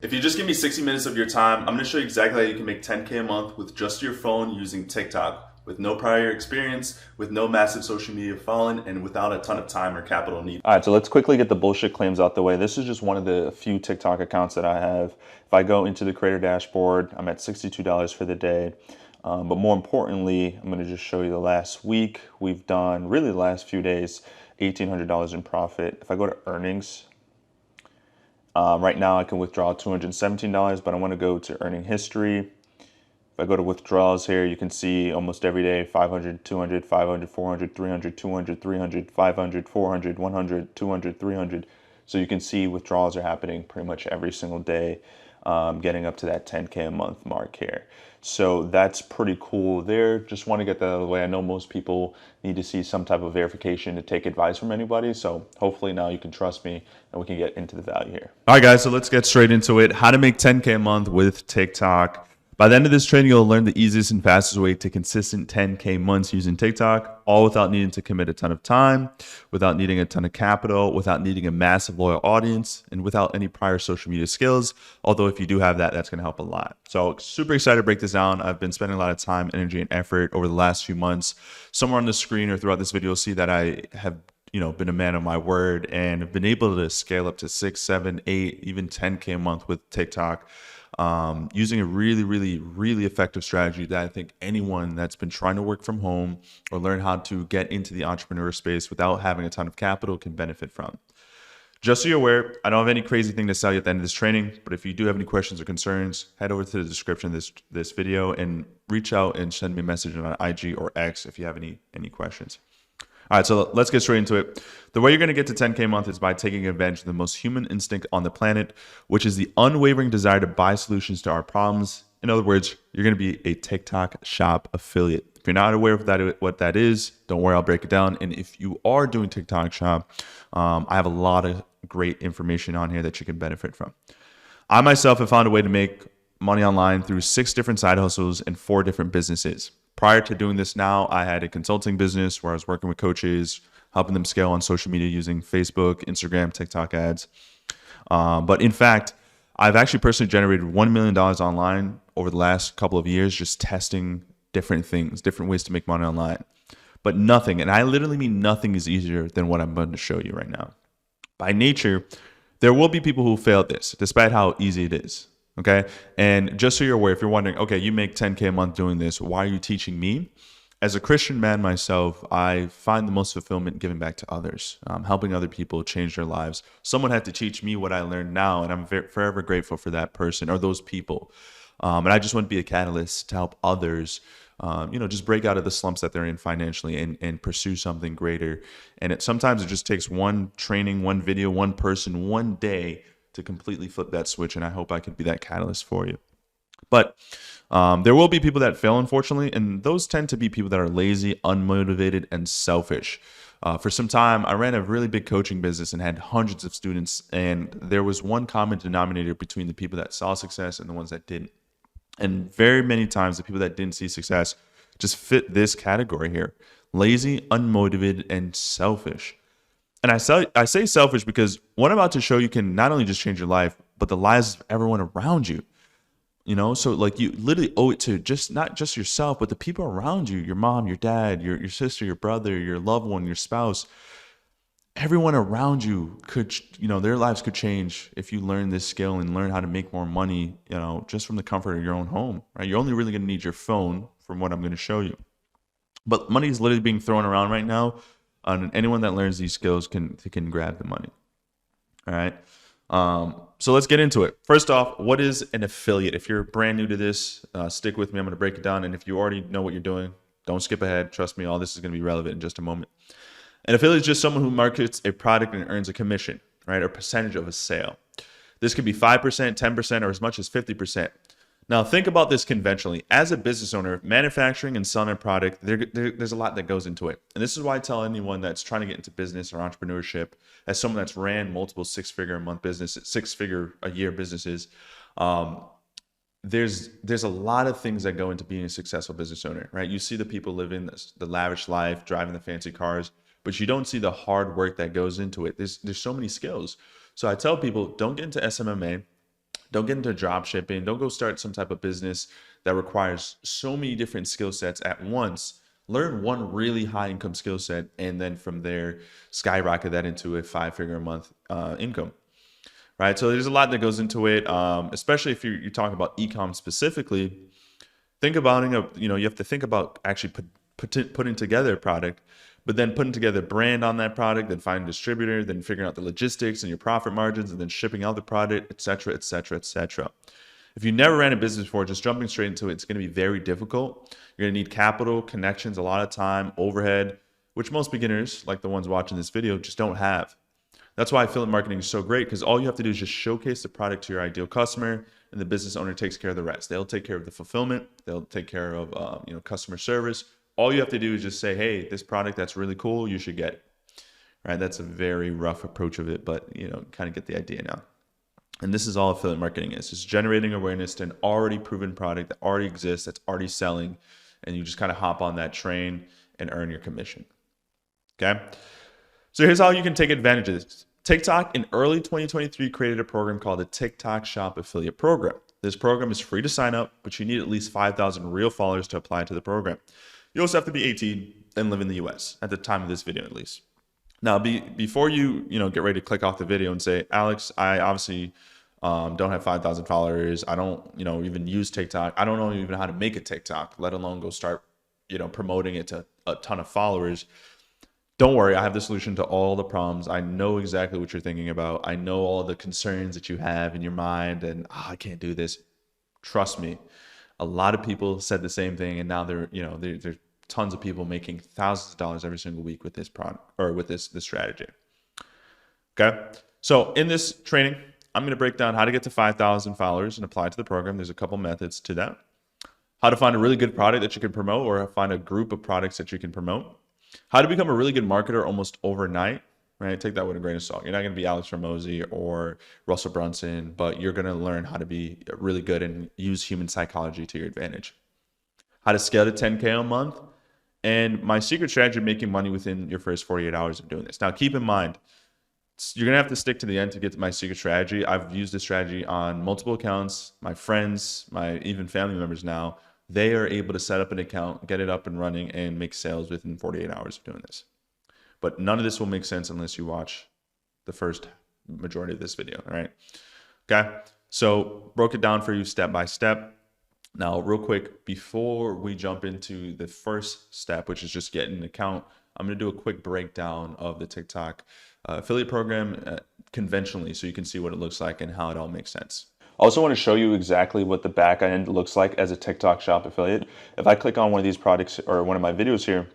If you just give me 60 minutes of your time, I'm going to show you exactly how you can make 10K a month with just your phone using TikTok, with no prior experience, with no massive social media following, and without a ton of time or capital needed. All right, so let's quickly get the bullshit claims out the way. This is just one of the few TikTok accounts that I have. If I go into the creator dashboard, I'm at $62 for the day. But more importantly, I'm going to just show you the last week. We've done, really the last few days, $1,800 in profit. If I go to earnings, right now I can withdraw $217, but I want to go to earning history. If I go to withdrawals here, you can see almost every day, 500, 200, 500, 400, 300, 200, 300, 500, 400, 100, 200, 300. So you can see withdrawals are happening pretty much every single day, getting up to that 10K a month mark here. So that's pretty cool there. Just want to get that out of the way. I know most people need to see some type of verification to take advice from anybody. So hopefully now you can trust me and we can get into the value here. All right, guys, so let's get straight into it. How to make 10K a month with TikTok. By the end of this training, you'll learn the easiest and fastest way to consistent 10K months using TikTok, all without needing to commit a ton of time, without needing a ton of capital, without needing a massive loyal audience, and without any prior social media skills. Although if you do have that, that's going to help a lot. So super excited to break this down. I've been spending a lot of time, energy, and effort over the last few months. Somewhere on the screen or throughout this video, you'll see that I have been a man of my word and have been able to scale up to 6, 7, 8, even 10K a month with TikTok. Using a really effective strategy that I think anyone that's been trying to work from home or learn how to get into the entrepreneur space without having a ton of capital can benefit from. Just so you're aware, I don't have any crazy thing to sell you at the end of this training, but if you do have any questions or concerns, head over to the description of this video and reach out and send me a message on IG or X if you have any questions. All right, so let's get straight into it. The way you're going to get to 10K a month is by taking advantage of the most human instinct on the planet, which is the unwavering desire to buy solutions to our problems. In other words, you're going to be a TikTok shop affiliate. If you're not aware of what that is, don't worry, I'll break it down. And if you are doing TikTok shop, I have a lot of great information on here that you can benefit from. I myself have found a way to make money online through 6 different side hustles and 4 different businesses. Prior to doing this now, I had a consulting business where I was working with coaches, helping them scale on social media using Facebook, Instagram, TikTok ads. But in fact, I've actually personally generated $1 million online over the last couple of years, just testing different things, different ways to make money online. But nothing, and I literally mean nothing, is easier than what I'm going to show you right now. By nature, there will be people who fail at this, despite how easy it is. Okay. And just so you're aware, if you're wondering, okay, you make 10K a month doing this, why are you teaching me? As a Christian man myself, I find the most fulfillment giving back to others, helping other people change their lives. Someone had to teach me what I learned now, and I'm forever grateful for that person or those people. And I just want to be a catalyst to help others, just break out of the slumps that they're in financially and pursue something greater. And sometimes it just takes one training, one video, one person, one day to completely flip that switch, and I hope I could be that catalyst for you. But there will be people that fail, unfortunately, and those tend to be people that are lazy, unmotivated, and selfish. For some time, I ran a really big coaching business and had hundreds of students, and there was one common denominator between the people that saw success and the ones that didn't. And very many times, the people that didn't see success just fit this category here: lazy, unmotivated, and selfish. And I say selfish because what I'm about to show you can not only just change your life, but the lives of everyone around you. So like you literally owe it to not just yourself, but the people around you, your mom, your dad, your sister, your brother, your loved one, your spouse. Everyone around you could, their lives could change if you learn this skill and learn how to make more money, just from the comfort of your own home, right? You're only really going to need your phone from what I'm going to show you. But money is literally being thrown around right now. And anyone that learns these skills can grab the money. All right. So let's get into it. First off, what is an affiliate? If you're brand new to this, stick with me. I'm going to break it down. And if you already know what you're doing, don't skip ahead. Trust me, all this is going to be relevant in just a moment. An affiliate is just someone who markets a product and earns a commission, right? Or percentage of a sale. This could be 5%, 10%, or as much as 50%. Now, think about this conventionally. As a business owner, manufacturing and selling a product, there's a lot that goes into it. And this is why I tell anyone that's trying to get into business or entrepreneurship, as someone that's ran multiple 6-figure a month businesses, 6-figure a year businesses, there's a lot of things that go into being a successful business owner, right? You see the people living the lavish life, driving the fancy cars, but you don't see the hard work that goes into it. There's so many skills. So I tell people, don't get into SMMA. Don't get into drop shipping. Don't go start some type of business that requires so many different skill sets at once. Learn one really high income skill set, and then from there, skyrocket that into a 5-figure a month income. Right. So there's a lot that goes into it, especially if you're talking about e-com specifically. Think about it, you have to think about actually putting together a product, but then putting together a brand on that product, then finding a distributor, then figuring out the logistics and your profit margins, and then shipping out the product, et cetera, et cetera, et cetera. If you never ran a business before, just jumping straight into it, it's going to be very difficult. You're going to need capital, connections, a lot of time, overhead, which most beginners, like the ones watching this video, just don't have. That's why affiliate marketing is so great, because all you have to do is just showcase the product to your ideal customer, and the business owner takes care of the rest. They'll take care of the fulfillment. They'll take care of customer service. All you have to do is just say, hey, this product that's really cool, you should get it. Right? That's a very rough approach of it, but kind of get the idea now. And this is all affiliate marketing is. It's generating awareness to an already proven product that already exists, that's already selling, and you just kind of hop on that train and earn your commission. Okay? So here's how you can take advantage of this. TikTok in early 2023 created a program called the TikTok Shop Affiliate Program. This program is free to sign up, but you need at least 5,000 real followers to apply to the program. You also have to be 18 and live in the US at the time of this video, at least. Now, before you get ready to click off the video and say, Alex, I obviously don't have 5,000 followers. I don't even use TikTok. I don't know even how to make a TikTok, let alone go start promoting it to a ton of followers. Don't worry, I have the solution to all the problems. I know exactly what you're thinking about. I know all the concerns that you have in your mind, and I can't do this. Trust me, a lot of people said the same thing, and now there's tons of people making thousands of dollars every single week with this product or with this strategy. Okay, so in this training, I'm going to break down how to get to 5,000 followers and apply to the program. There's a couple methods to that. How to find a really good product that you can promote, or find a group of products that you can promote. How to become a really good marketer almost overnight, right? Take that with a grain of salt. You're not going to be Alex Hormozi or Russell Brunson, but you're going to learn how to be really good and use human psychology to your advantage. How to scale to 10K a month, and my secret strategy of making money within your first 48 hours of doing this. Now, keep in mind, you're going to have to stick to the end to get to my secret strategy. I've used this strategy on multiple accounts. My friends, my even family members now, they are able to set up an account, get it up and running, and make sales within 48 hours of doing this. But none of this will make sense unless you watch the first majority of this video, all right? Okay, so broke it down for you step by step. Now, real quick, before we jump into the first step, which is just getting an account, I'm gonna do a quick breakdown of the TikTok affiliate program conventionally, so you can see what it looks like and how it all makes sense. I also want to show you exactly what the back end looks like as a TikTok shop affiliate. If I click on one of these products or one of my videos here,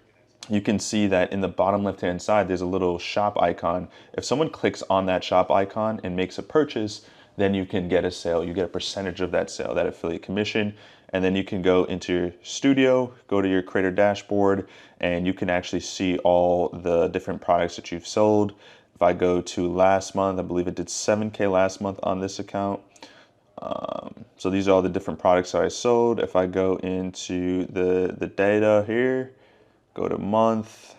you can see that in the bottom left-hand side, there's a little shop icon. If someone clicks on that shop icon and makes a purchase, then you can get a sale. You get a percentage of that sale, that affiliate commission. And then you can go into your studio, go to your creator dashboard, and you can actually see all the different products that you've sold. If I go to last month, I believe it did 7K last month on this account. So these are all the different products that I sold. If I go into the data here, go to month,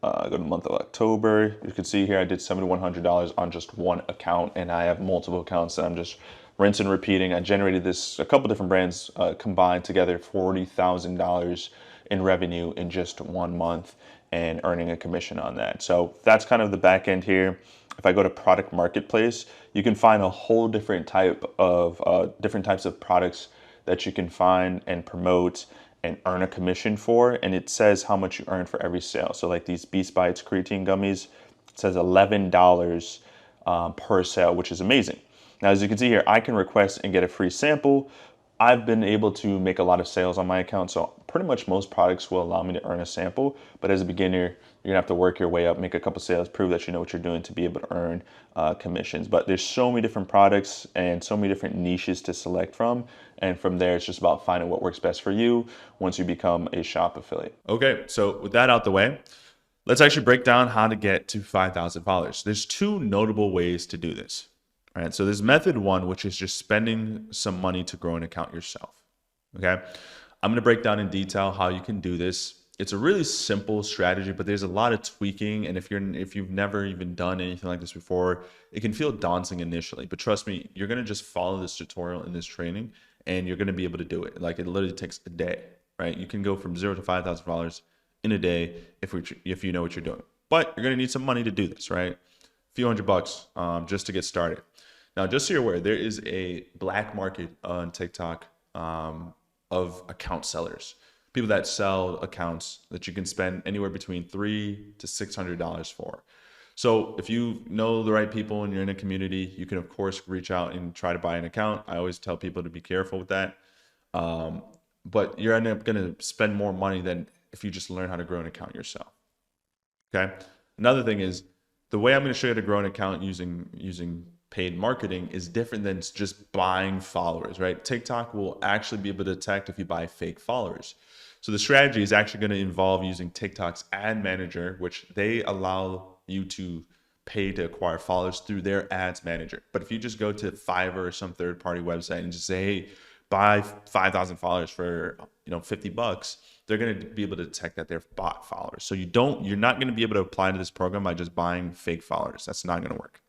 go to month of October, you can see here I did $7,100 on just one account, and I have multiple accounts that I'm just rinsing and repeating. I generated this, a couple different brands combined together, $40,000 in revenue in just 1 month, and earning a commission on that. So that's kind of the back end here. If I go to product marketplace, you can find a whole different types of products that you can find and promote and earn a commission for, and it says how much you earn for every sale. So like these Beast Bites creatine gummies, it says $11 per sale, which is amazing. Now, as you can see here, I can request and get a free sample. I've been able to make a lot of sales on my account, so pretty much most products will allow me to earn a sample. But as a beginner, you're gonna have to work your way up, make a couple sales, prove that you know what you're doing to be able to earn commissions. But there's so many different products and so many different niches to select from. And from there, it's just about finding what works best for you once you become a shop affiliate. Okay, so with that out the way, let's actually break down how to get to 5,000 followers. There's two notable ways to do this. All right, so there's method one, which is just spending some money to grow an account yourself. Okay, I'm going to break down in detail how you can do this it's a really simple strategy, but there's a lot of tweaking. And if you've never even done anything like this before, it can feel daunting initially. But trust me, you're gonna just follow this tutorial and this training, and you're gonna be able to do it. Like it literally takes a day, right? You can go from $0 to $5,000 in a day if you know what you're doing. But you're gonna need some money to do this, right? A few $100 just to get started. Now, just so you're aware, there is a black market on TikTok of account sellers, people that sell accounts that you can spend anywhere between $300 to $600 for. So if you know the right people and you're in a community, you can of course reach out and try to buy an account. I always tell people to be careful with that. But you're end up going to spend more money than if you just learn how to grow an account yourself. Okay. Another thing is the way I'm going to show you how to grow an account using paid marketing is different than just buying followers, right? TikTok will actually be able to detect if you buy fake followers. So the strategy is actually going to involve using TikTok's ad manager, which they allow you to pay to acquire followers through their ads manager. But if you just go to Fiverr or some third-party website and just say, hey, buy 5,000 followers for $50, they're going to be able to detect that they're bot followers. So you're not going to be able to apply to this program by just buying fake followers. That's not going to work.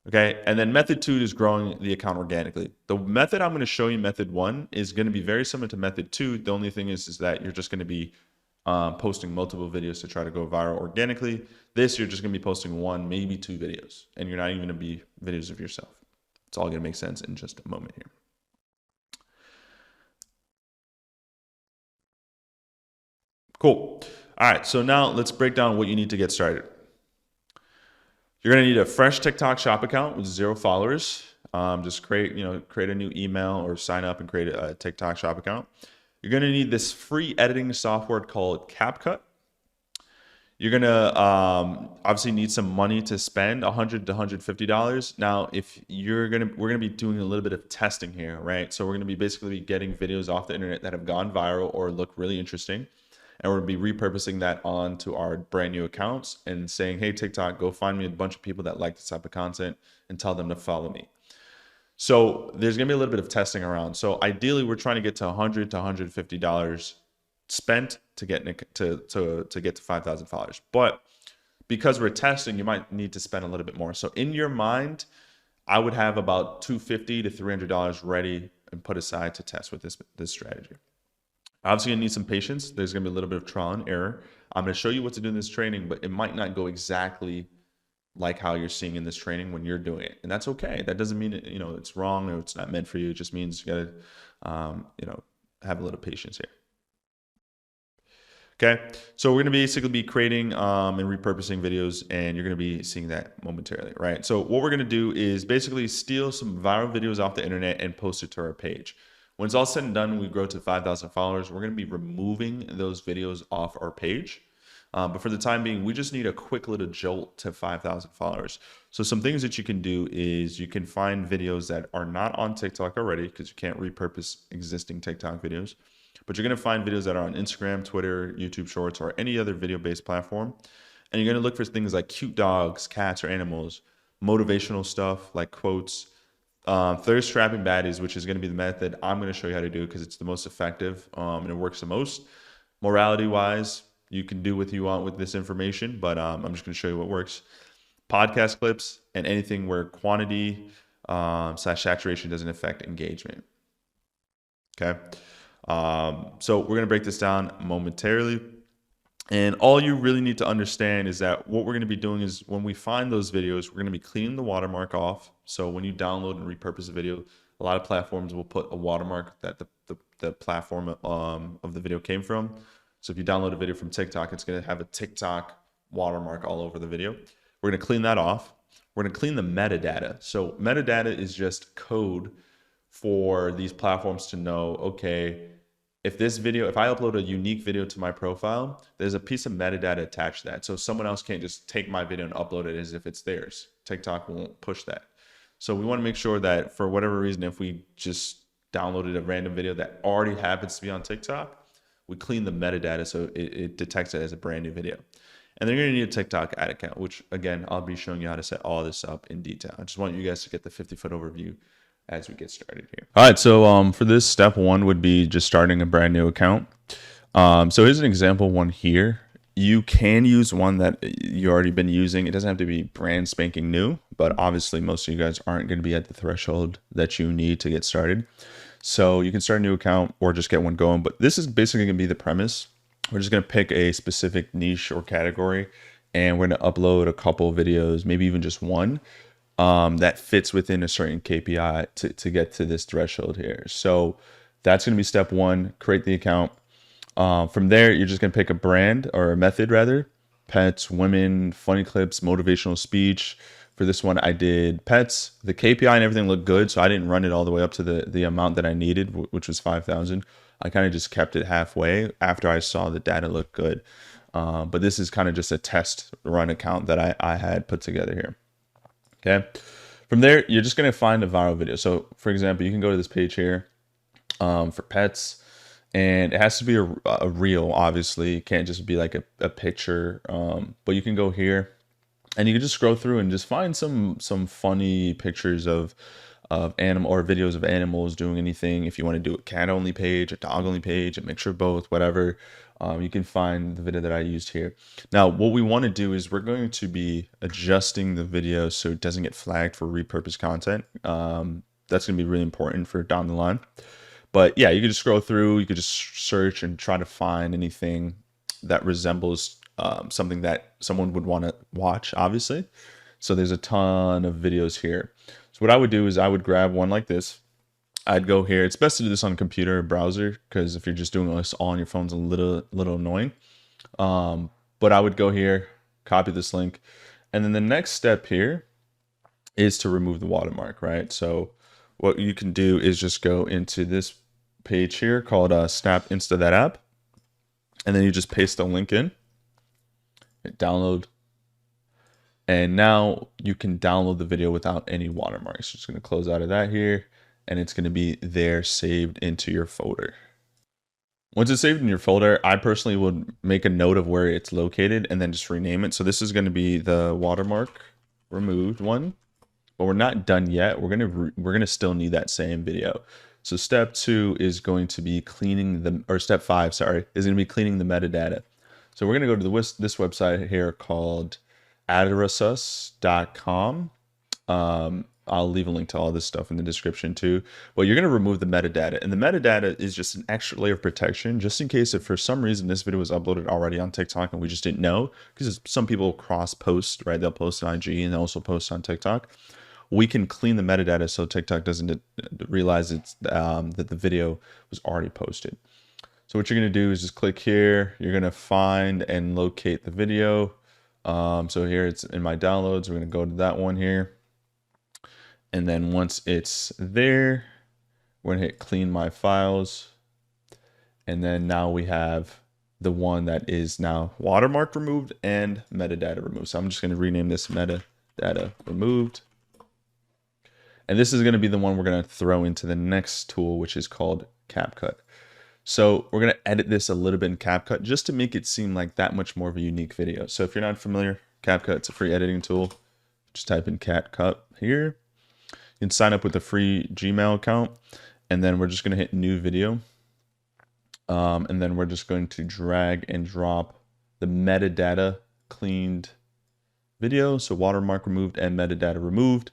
Okay, and then method 2 is growing the account organically. The method I'm going to show you, method 1, is going to be very similar to method 2. The only thing is that you're just going to be posting multiple videos to try to go viral organically. This, you're just going to be posting 1, maybe 2 videos, and you're not even going to be videos of yourself. It's all going to make sense in just a moment here. Cool. All right, so now let's break down what you need to get started. You're going to need a fresh TikTok shop account with 0 followers. Just create a new email or sign up and create a TikTok shop account. You're going to need this free editing software called CapCut. You're going to obviously need some money to spend, $100 to $150. Now, we're going to be doing a little bit of testing here, right? So we're going to be basically getting videos off the internet that have gone viral or look really interesting. And we're going to be repurposing that onto our brand new accounts and saying, hey, TikTok, go find me a bunch of people that like this type of content and tell them to follow me. So there's going to be a little bit of testing around. So ideally, we're trying to get to $100 to $150 spent to get to 5,000 followers. But because we're testing, you might need to spend a little bit more. So in your mind, I would have about $250 to $300 ready and put aside to test with this strategy. Obviously, you need some patience. There's going to be a little bit of trial and error. I'm going to show you what to do in this training, but it might not go exactly like how you're seeing in this training when you're doing it. And that's okay. That doesn't mean it's wrong or it's not meant for you. It just means you got to have a little patience here. Okay, so we're going to basically be creating and repurposing videos, and you're going to be seeing that momentarily, right? So what we're going to do is basically steal some viral videos off the internet and post it to our page. When it's all said and done, we grow to 5,000 followers, we're going to be removing those videos off our page. But for the time being, we just need a quick little jolt to 5,000 followers. So some things that you can do is you can find videos that are not on TikTok already, because you can't repurpose existing TikTok videos. But you're going to find videos that are on Instagram, Twitter, YouTube Shorts, or any other video-based platform. And you're going to look for things like cute dogs, cats, or animals, motivational stuff like quotes, thirst trapping baddies, which is going to be the method I'm going to show you how to do because it's the most effective and it works the most. Morality-wise, you can do what you want with this information, but I'm just going to show you what works. Podcast clips and anything where quantity / saturation doesn't affect engagement. Okay. So we're going to break this down momentarily. And all you really need to understand is that what we're going to be doing is when we find those videos, we're going to be cleaning the watermark off. So when you download and repurpose a video, a lot of platforms will put a watermark that the platform of the video came from. So if you download a video from TikTok, it's going to have a TikTok watermark all over the video. We're going to clean that off. We're going to clean the metadata. So metadata is just code for these platforms to know, okay, if I upload a unique video to my profile, there's a piece of metadata attached to that. So someone else can't just take my video and upload it as if it's theirs. TikTok won't push that. So we want to make sure that for whatever reason, if we just downloaded a random video that already happens to be on TikTok, we clean the metadata so it detects it as a brand new video. And then you're going to need a TikTok ad account, which again, I'll be showing you how to set all this up in detail. I just want you guys to get the 50-foot overview as we get started here. All right, so for this, step 1 would be just starting a brand new account. So here's an example one here. You can use one that you already been using. It doesn't have to be brand spanking new, but obviously most of you guys aren't going to be at the threshold that you need to get started. So you can start a new account or just get one going. But this is basically going to be the premise. We're just going to pick a specific niche or category, and we're going to upload a couple videos, maybe even just one, that fits within a certain KPI to get to this threshold here. So that's going to be step one, create the account. From there, you're just going to pick a brand or a method rather, pets, women, funny clips, motivational speech. For this one, I did pets. The KPI and everything looked good, so I didn't run it all the way up to the amount that I needed, which was 5,000. I kind of just kept it halfway after I saw the data look good. But this is kind of just a test run account that I had put together here. Okay. From there, you're just going to find a viral video. So for example, you can go to this page here for pets, and it has to be a reel, obviously. It can't just be like a picture, but you can go here and you can just scroll through and just find some funny pictures of animal or videos of animals doing anything. If you want to do a cat only page, a dog only page, a mixture of both, whatever, you can find the video that I used here. Now, what we want to do is we're going to be adjusting the video so it doesn't get flagged for repurposed content. That's going to be really important for down the line. But yeah, you can just scroll through, you could just search and try to find anything that resembles something that someone would want to watch, obviously. So there's a ton of videos here. So what I would do is I would grab one like this. I'd go here. It's best to do this on a computer or browser, because if you're just doing this all on your phone, it's a little annoying. But I would go here, copy this link, and then the next step here is to remove the watermark, right? So what you can do is just go into this page here called Snap Insta That App, and then you just paste the link in, hit download, and now you can download the video without any watermarks. Just going to close out of that here, and it's going to be there saved into your folder. Once it's saved in your folder, I personally would make a note of where it's located and then just rename it. So this is going to be the watermark removed one, but we're not done yet. We're gonna still need that same video. So step 2 is going to be cleaning the, or step 5, sorry, is going to be cleaning the metadata. So we're going to go to this website here called addressus.com. I'll leave a link to all this stuff in the description too. But you're going to remove the metadata, and the metadata is just an extra layer of protection, just in case if for some reason this video was uploaded already on TikTok and we just didn't know, because some people cross post, right? They'll post on IG and they'll also post on TikTok. We can clean the metadata so TikTok doesn't realize it's that the video was already posted. So what you're going to do is just click here. You're going to find and locate the video. So here it's in my downloads. We're going to go to that one here. And then once it's there, we're going to hit clean my files. And then now we have the one that is now watermark removed and metadata removed. So I'm just going to rename this metadata removed. And this is going to be the one we're going to throw into the next tool, which is called CapCut. So we're going to edit this a little bit in CapCut just to make it seem like that much more of a unique video. So if you're not familiar, CapCut, it's a free editing tool. Just type in CapCut here. You can sign up with a free Gmail account, and then we're just going to hit new video. And then we're just going to drag and drop the metadata cleaned video. So watermark removed and metadata removed.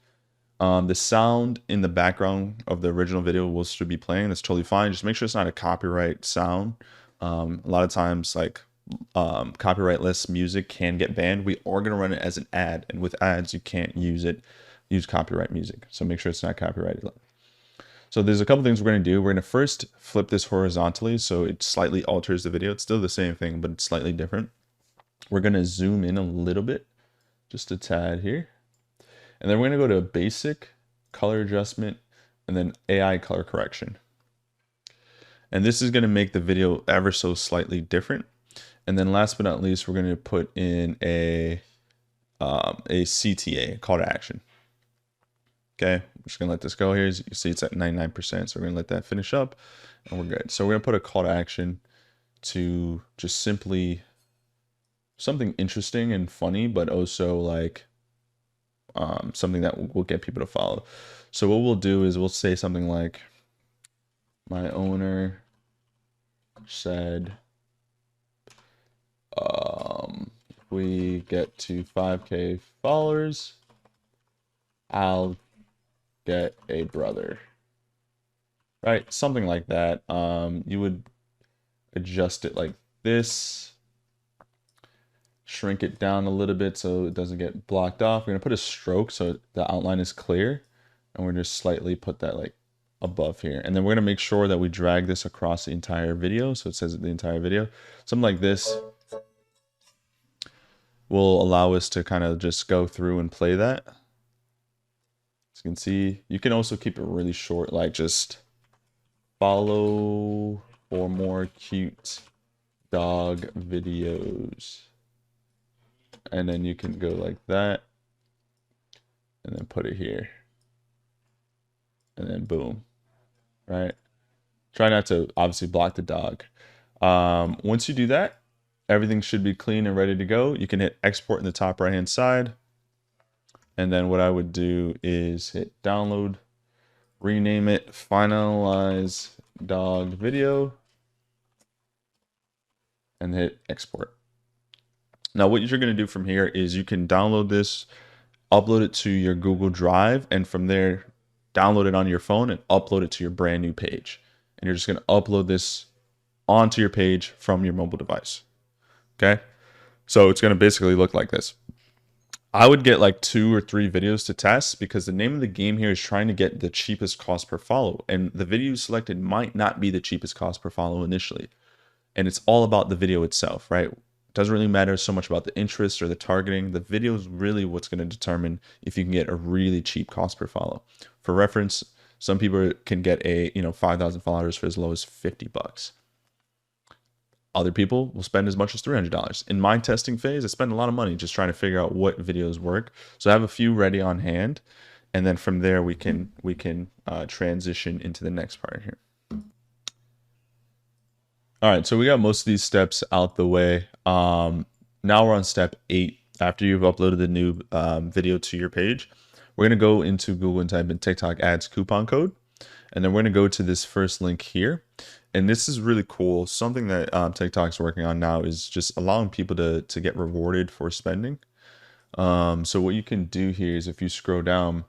The sound in the background of the original video will still be playing. That's totally fine. Just make sure it's not a copyright sound. A lot of times, like copyrightless music can get banned. We are going to run it as an ad, and with ads, you can't use copyright music. So make sure it's not copyrighted. So there's a couple things we're going to do. We're going to first flip this horizontally so it slightly alters the video. It's still the same thing, but it's slightly different. We're going to zoom in a little bit, just a tad here. And then we're going to go to basic color adjustment and then AI color correction. And this is going to make the video ever so slightly different. And then last but not least, we're going to put in a CTA, call to action. Okay, I'm just going to let this go here. As you can see, it's at 99%. So we're going to let that finish up and we're good. So we're going to put a call to action to just simply something interesting and funny, but also like something that will get people to follow. So what we'll do is we'll say something like, my owner said If we get to 5K followers, I'll get a brother. Right? Something like that. You would adjust it like this. Shrink it down a little bit so it doesn't get blocked off. We're going to put a stroke so the outline is clear. And we're just slightly put that like above here. And then we're going to make sure that we drag this across the entire video. So it says the entire video. Something like this will allow us to kind of just go through and play that. As you can see, you can also keep it really short, like just follow for more cute dog videos. And then you can go like that and then put it here. And then boom, right? Try not to obviously block the dog. Once you do that, everything should be clean and ready to go. You can hit export in the top right hand side. And then what I would do is hit download, rename it, finalize dog video, and hit export. Now what you're going to do from here is you can download this, upload it to your Google Drive, and from there, download it on your phone and upload it to your brand new page. And you're just going to upload this onto your page from your mobile device. Okay. So it's going to basically look like this. I would get like 2 or 3 videos to test because the name of the game here is trying to get the cheapest cost per follow. And the video selected might not be the cheapest cost per follow initially. And it's all about the video itself, right? It doesn't really matter so much about the interest or the targeting. The video is really what's going to determine if you can get a really cheap cost per follow. For reference, some people can get a 5,000 followers for as low as $50. Other people will spend as much as $300. In my testing phase, I spend a lot of money just trying to figure out what videos work. So I have a few ready on hand, and then from there we can transition into the next part here. All right, so we got most of these steps out the way. Now we're on step 8. After you've uploaded the new video to your page, we're gonna go into Google and type in TikTok ads coupon code, and then we're gonna go to this first link here. And this is really cool. Something that TikTok's working on now is just allowing people to get rewarded for spending. So what you can do here is if you scroll down,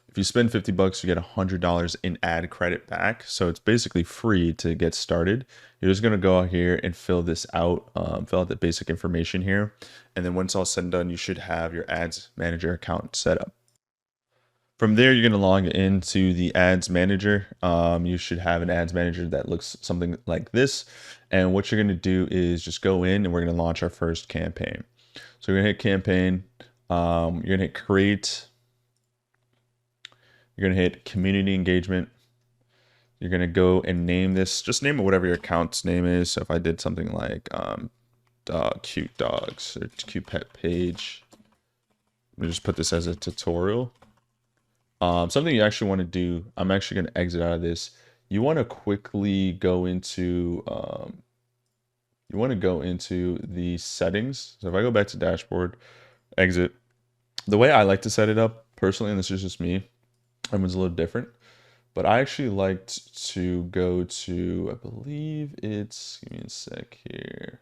if you spend $50, you get $100 in ad credit back. So it's basically free to get started. You're just gonna go out here and fill this out, fill out the basic information here. And then once all said and done, you should have your ads manager account set up. From there, you're going to log into the ads manager. You should have an ads manager that looks something like this. And what you're going to do is just go in and we're going to launch our first campaign. So you're going to hit campaign. You're going to hit create. You're going to hit community engagement. You're going to go and name this. Just name it whatever your account's name is. So if I did something like cute dogs or cute pet page, I'm going to just put this as a tutorial. Something you actually want to do, I'm actually going to exit out of this. You want to quickly go into, the settings. So if I go back to dashboard, exit, the way I like to set it up personally, and this is just me, everyone's a little different, but I actually liked to go to, I believe it's, give me a sec here.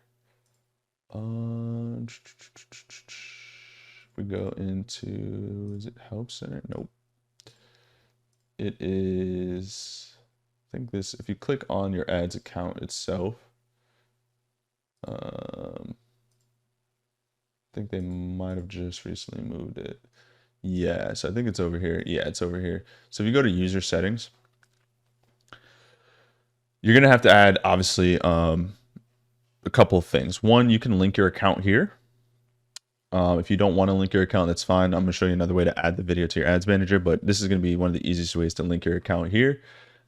We go into, is it Help Center? Nope. It is, I think this, if you click on your ads account itself, I think they might have just recently moved it. Yeah, so I think it's over here. Yeah, it's over here. So if you go to user settings, you're going to have to add, obviously, a couple of things. One, you can link your account here. If you don't want to link your account, that's fine. I'm going to show you another way to add the video to your ads manager, but this is going to be one of the easiest ways to link your account here.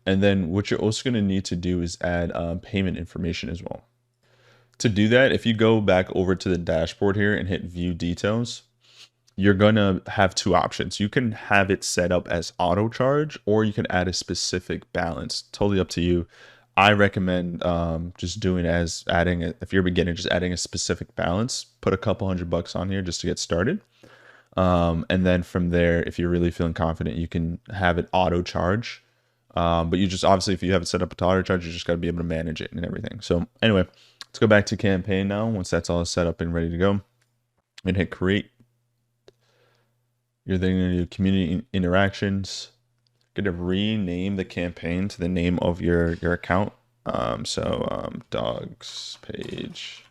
And then what you're also going to need to do is add payment information as well. To do that, if you go back over to the dashboard here and hit view details, you're going to have 2 options. You can have it set up as auto charge, or you can add a specific balance. Totally up to you. I recommend just doing as adding, if you're a beginner, just adding a specific balance, put a couple $100 on here just to get started. And then from there, if you're really feeling confident, you can have it auto charge. But you just, obviously, if you have it set up to auto charge, you just got to be able to manage it and everything. So anyway, Let's go back to campaign now. Once that's all set up and ready to go, and hit create. You're then going to do community interactions. You're going to rename the campaign to the name of your account. Dogs page.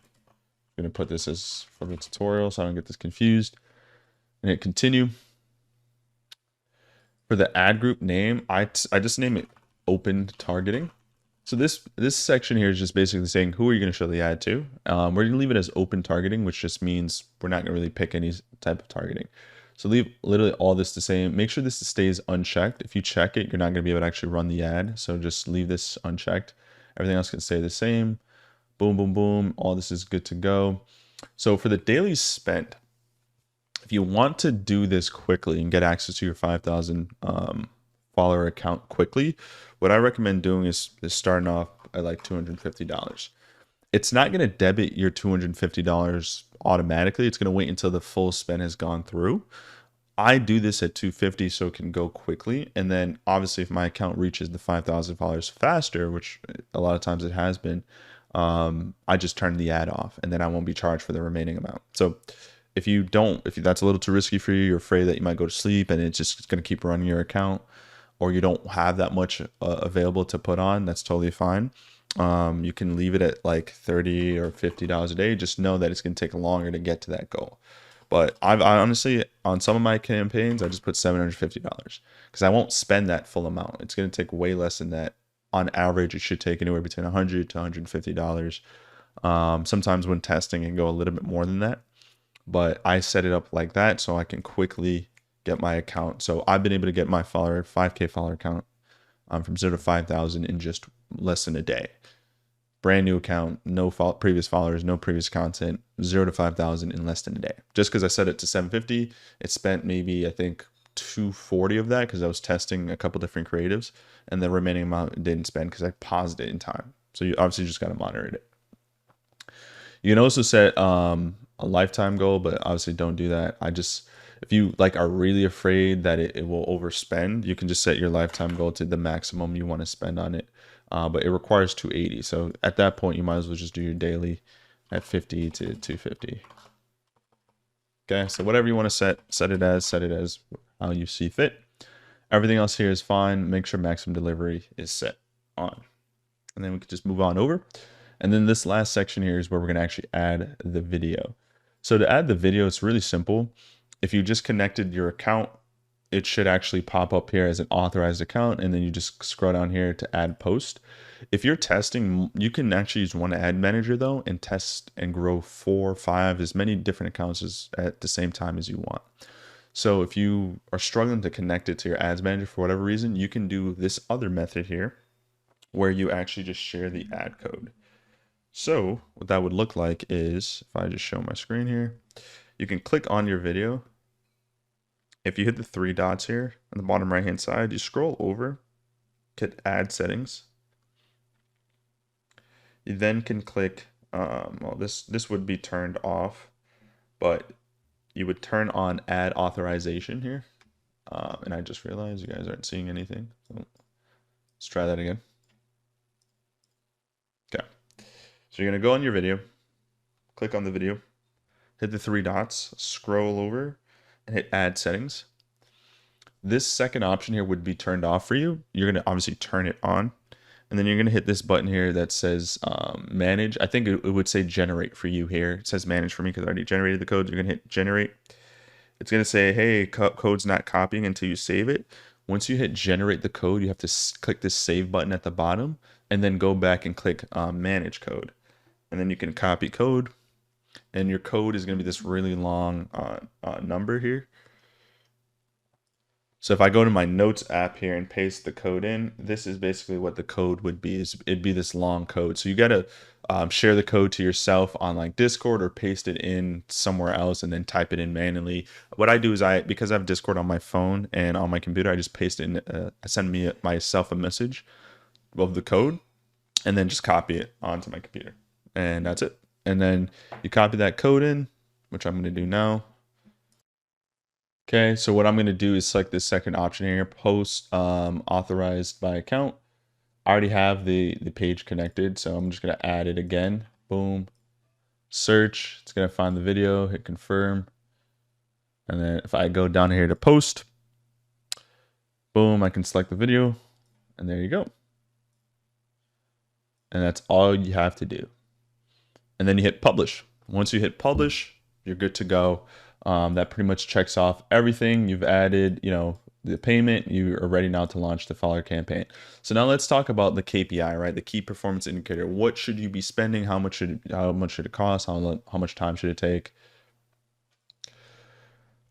I'm going to put this as for the tutorial so I don't get this confused. And hit continue. For the ad group name, I just name it open targeting. So this section here is just basically saying who are you going to show the ad to. We're going to leave it as open targeting, which just means we're not going to really pick any type of targeting. So leave literally all this the same. Make sure this stays unchecked. If you check it, you're not going to be able to actually run the ad. So just leave this unchecked. Everything else can stay the same. Boom, boom, boom. All this is good to go. So for the daily spent, if you want to do this quickly and get access to your 5,000 follower account quickly, what I recommend doing is starting off at like $250. It's not going to debit your $250 automatically. It's going to wait until the full spend has gone through. I do this at $250 so it can go quickly. And then obviously if my account reaches the 5,000 followers faster, which a lot of times it has been, I just turn the ad off and then I won't be charged for the remaining amount. So if that's a little too risky for you, you're afraid that you might go to sleep and it's just going to keep running your account, or you don't have that much available to put on, that's totally fine. You can leave it at like $30 or $50 a day. Just know that it's going to take longer to get to that goal. But I honestly, on some of my campaigns, I just put $750 because I won't spend that full amount. It's going to take way less than that. On average, it should take anywhere between $100 to $150. Sometimes when testing, it can go a little bit more than that. But I set it up like that so I can quickly get my account. So I've been able to get my 5K follower account from 0 to 5,000 in just less than a day. Brand new account, no previous followers, no previous content, 0 to 5,000 in less than a day. Just because I set it to 750, it spent maybe, I think, 240 of that because I was testing a couple different creatives, and the remaining amount didn't spend because I paused it in time. So you obviously just got to monitor it. You can also set a lifetime goal, but obviously don't do that. If you are really afraid that it will overspend, you can just set your lifetime goal to the maximum you want to spend on it. But it requires 280. So at that point, you might as well just do your daily at 50 to 250. Okay, so whatever you want to set it as how you see fit. Everything else here is fine. Make sure maximum delivery is set on. And then we can just move on over. And then this last section here is where we're going to actually add the video. So to add the video, it's really simple. If you just connected your account, it should actually pop up here as an authorized account, and then you just scroll down here to add post. If you're testing, you can actually use one ad manager though and test and grow 4 or 5, as many different accounts at the same time as you want. So if you are struggling to connect it to your ads manager for whatever reason, you can do this other method here where you actually just share the ad code. So what that would look like is, if I just show my screen here, you can click on your video. If you hit the 3 dots here on the bottom right hand side, you scroll over, hit add settings. You then can click, well, this would be turned off, but you would turn on ad authorization here. And I just realized you guys aren't seeing anything. So let's try that again. Okay. So you're going to go on your video, click on the video, hit the 3 dots, scroll over, and hit add settings. This second option here would be turned off for you. You're going to obviously turn it on. And then you're going to hit this button here that says manage. I think it would say generate for you here. It says manage for me because I already generated the code. You're going to hit generate. It's going to say, hey, code's not copying until you save it. Once you hit generate the code, you have to click this save button at the bottom and then go back and click manage code. And then you can copy code. And your code is going to be this really long number here. So if I go to my notes app here and paste the code in, this is basically what the code would be. It'd be this long code. So you got to share the code to yourself on like Discord or paste it in somewhere else and then type it in manually. What I do is because I have Discord on my phone and on my computer, I just paste it in, I send myself a message of the code and then just copy it onto my computer. And that's it. And then you copy that code in, which I'm going to do now. Okay, so what I'm going to do is select this second option here, post authorized by account. I already have the page connected, so I'm just going to add it again. Boom. Search. It's going to find the video, hit confirm. And then if I go down here to post, boom, I can select the video. And there you go. And that's all you have to do. And then you hit publish. Once you hit publish, you're good to go. That pretty much checks off everything. You've added, the payment. You are ready now to launch the follower campaign. So now let's talk about the KPI, right? The key performance indicator. What should you be spending? How much should it cost? How much time should it take?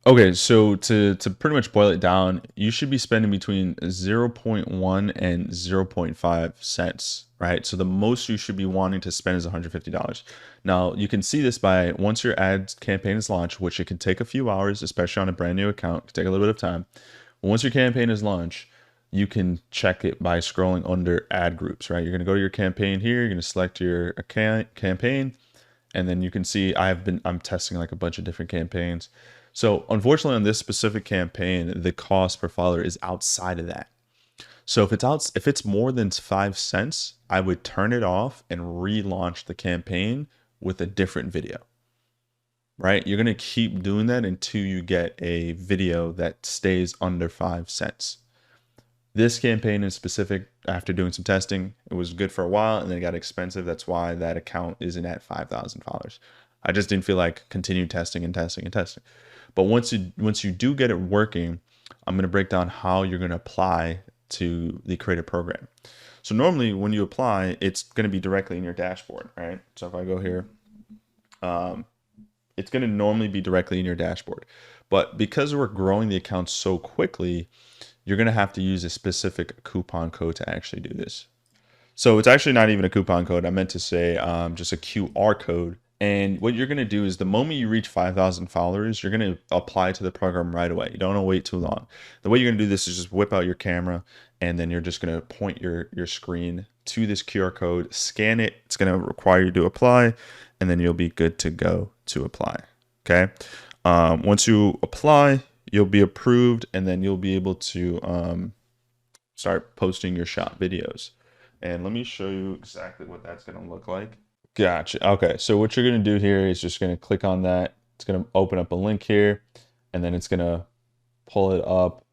Okay, so to pretty much boil it down, you should be spending between 0.1 and 0.5 cents, right? So the most you should be wanting to spend is $150. Now, you can see this by once your ad campaign is launched, which it can take a few hours, especially on a brand new account, it can take a little bit of time. Once your campaign is launched, you can check it by scrolling under ad groups, right? You're going to go to your campaign here, you're going to select your campaign, and then you can see I'm testing like a bunch of different campaigns. So unfortunately on this specific campaign, the cost per follower is outside of that. So if it's more than 5 cents, I would turn it off and relaunch the campaign with a different video, right? You're going to keep doing that until you get a video that stays under 5 cents. This campaign is specific. After doing some testing, it was good for a while and then it got expensive. That's why that account isn't at 5,000 followers. I just didn't feel like continued testing and testing and testing. But once you do get it working, I'm going to break down how you're going to apply to the creative program. So normally when you apply, it's going to be directly in your dashboard, right? So if I go here, it's going to normally be directly in your dashboard. But because we're growing the account so quickly, you're going to have to use a specific coupon code to actually do this. So it's actually not even a coupon code. I meant to say just a QR code. And what you're going to do is the moment you reach 5,000 followers, you're going to apply to the program right away. You don't want to wait too long. The way you're going to do this is just whip out your camera and then you're just going to point your screen to this QR code, scan it. It's going to require you to apply and then you'll be good to go to apply. Okay. Once you apply, you'll be approved and then you'll be able to start posting your shop videos. And let me show you exactly what that's going to look like. Gotcha. Okay. So what you're going to do here is just going to click on that. It's going to open up a link here and then it's going to pull it up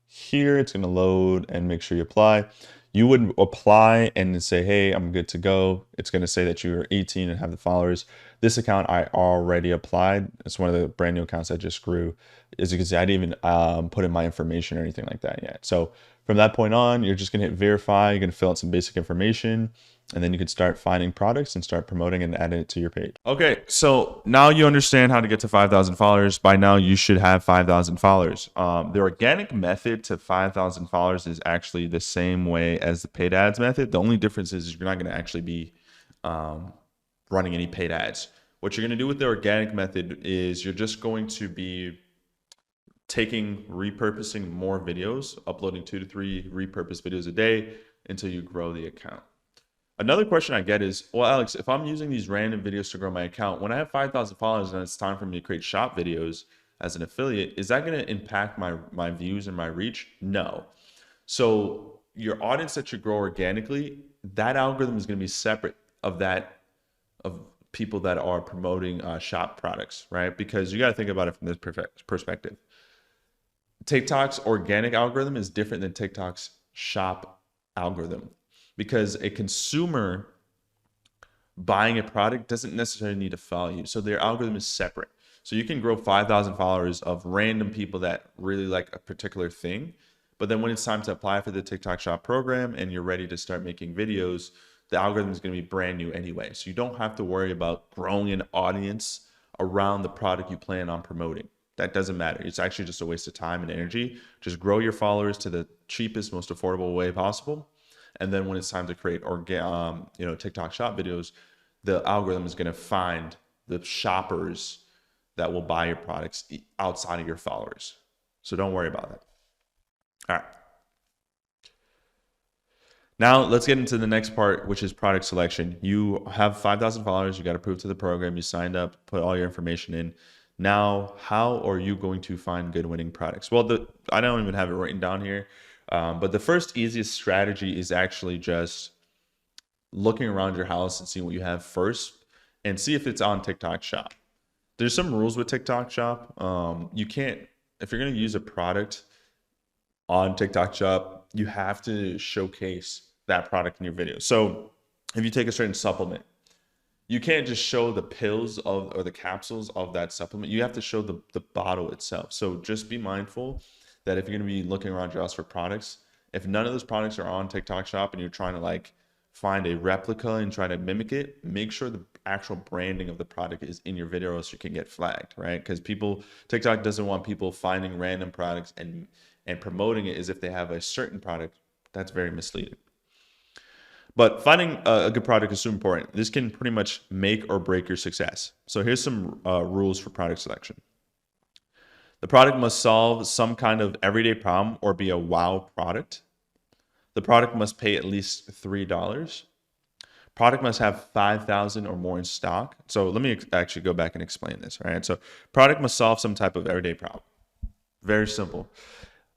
here. It's going to load and make sure you apply. You would apply and say, hey, I'm good to go. It's going to say that you're 18 and have the followers. This account I already applied. It's one of the brand new accounts I just grew. Is because I didn't even put in my information or anything like that yet. So from that point on, you're just going to hit verify. You're going to fill out some basic information. And then you can start finding products and start promoting and adding it to your page. Okay, so now you understand how to get to 5,000 followers. By now, you should have 5,000 followers. The organic method to 5,000 followers is actually the same way as the paid ads method. The only difference is you're not going to actually be running any paid ads. What you're going to do with the organic method is you're just going to be repurposing more videos, uploading 2 to 3 repurposed videos a day until you grow the account. Another question I get is, well, Alex, if I'm using these random videos to grow my account, when I have 5,000 followers and it's time for me to create shop videos as an affiliate, is that going to impact my views and my reach? No. So your audience that you grow organically, that algorithm is going to be separate of people that are promoting shop products, right? Because you got to think about it from this perspective. TikTok's organic algorithm is different than TikTok's shop algorithm. Because a consumer buying a product doesn't necessarily need to follow you. So their algorithm is separate. So you can grow 5,000 followers of random people that really like a particular thing. But then when it's time to apply for the TikTok Shop program and you're ready to start making videos, the algorithm is going to be brand new anyway. So you don't have to worry about growing an audience around the product you plan on promoting. That doesn't matter. It's actually just a waste of time and energy. Just grow your followers to the cheapest, most affordable way possible. And then when it's time to create TikTok shop videos, the algorithm is going to find the shoppers that will buy your products outside of your followers. So don't worry about that. All right. Now let's get into the next part, which is product selection. You have 5,000 followers. You got approved to the program. You signed up, put all your information in. Now, how are you going to find good winning products? Well, I don't even have it written down here. But the first easiest strategy is actually just looking around your house and seeing what you have first. and see if it's on TikTok Shop. There's some rules with TikTok Shop. You can't, if you're going to use a product on TikTok Shop, you have to showcase that product in your video. So if you take a certain supplement, you can't just show the pills of or the capsules of that supplement. You have to show the bottle itself. So just be mindful that if you're going to be looking around your house for products, if none of those products are on TikTok Shop and you're trying to like find a replica and try to mimic it, make sure the actual branding of the product is in your video, or else you can get flagged, right? Because TikTok doesn't want people finding random products and promoting it as if they have a certain product. That's very misleading. But finding a good product is super important. This can pretty much make or break your success. So here's some rules for product selection. The product must solve some kind of everyday problem or be a wow product. The product must pay at least $3. Product must have 5,000 or more in stock. So let me actually go back and explain this. All right. So product must solve some type of everyday problem. Very simple.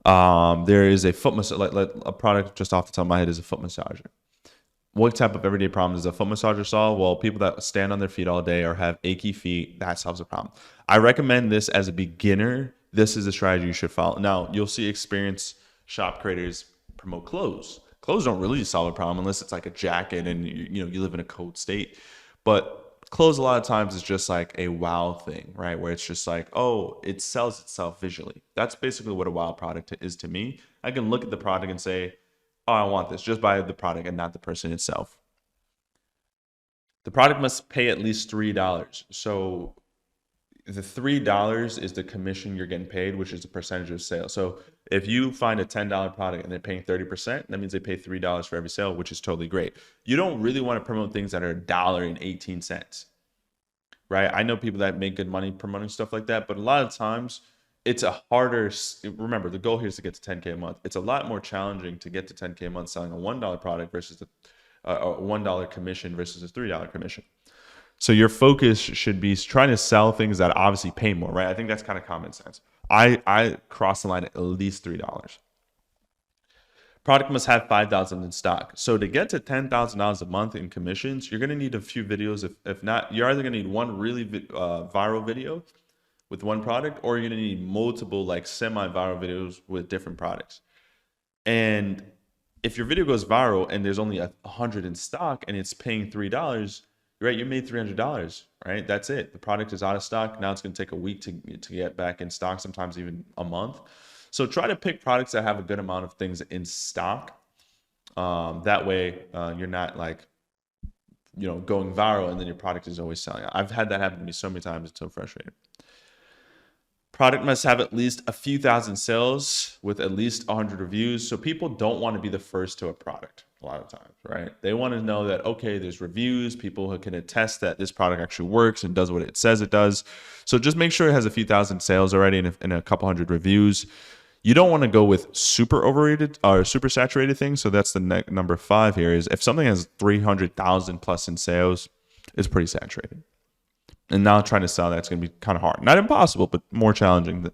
There is a foot massage. A product just off the top of my head is a foot massager. What type of everyday problem does a foot massager solve? Well, people that stand on their feet all day or have achy feet, that solves a problem. I recommend this as a beginner. This is a strategy you should follow. Now, you'll see experienced shop creators promote clothes. Clothes don't really solve a problem unless it's like a jacket and you live in a cold state. But clothes a lot of times is just like a wow thing, right? Where it's just like, oh, it sells itself visually. That's basically what a wow product is to me. I can look at the product and say, oh, I want this, just buy the product and not the person itself. The product must pay at least $3. So the $3 is the commission you're getting paid, which is the percentage of sale. So if you find a $10 product and they're paying 30%, that means they pay $3 for every sale, which is totally great. You don't really want to promote things that are $1.18, right? I know people that make good money promoting stuff like that, but a lot of times it's a harder, remember, the goal here is to get to 10K a month. It's a lot more challenging to get to 10K a month selling a $1 product versus a $1 commission versus a $3 commission. So your focus should be trying to sell things that obviously pay more, right? I think that's kind of common sense. I cross the line at least $3. Product must have 5,000 in stock. So to get to $10,000 a month in commissions, you're going to need a few videos. If not, you're either going to need one really viral video with one product, or you're going to need multiple like semi-viral videos with different products. And if your video goes viral and there's only 100 in stock and it's paying $3, right? You made $300, right? That's it. The product is out of stock. Now it's going to take a week to get back in stock, sometimes even a month. So try to pick products that have a good amount of things in stock. That way you're not like, going viral and then your product is always selling. I've had that happen to me so many times. It's so frustrating. Product must have at least a few thousand sales with at least 100 reviews. So people don't want to be the first to a product a lot of times, right? They want to know that, okay, there's reviews, people who can attest that this product actually works and does what it says it does. So just make sure it has a few thousand sales already and a couple hundred reviews. You don't want to go with super overrated or super saturated things. So that's the number 5 here is if something has 300,000 plus in sales, it's pretty saturated. And now trying to sell that's going to be kind of hard. Not impossible, but more challenging.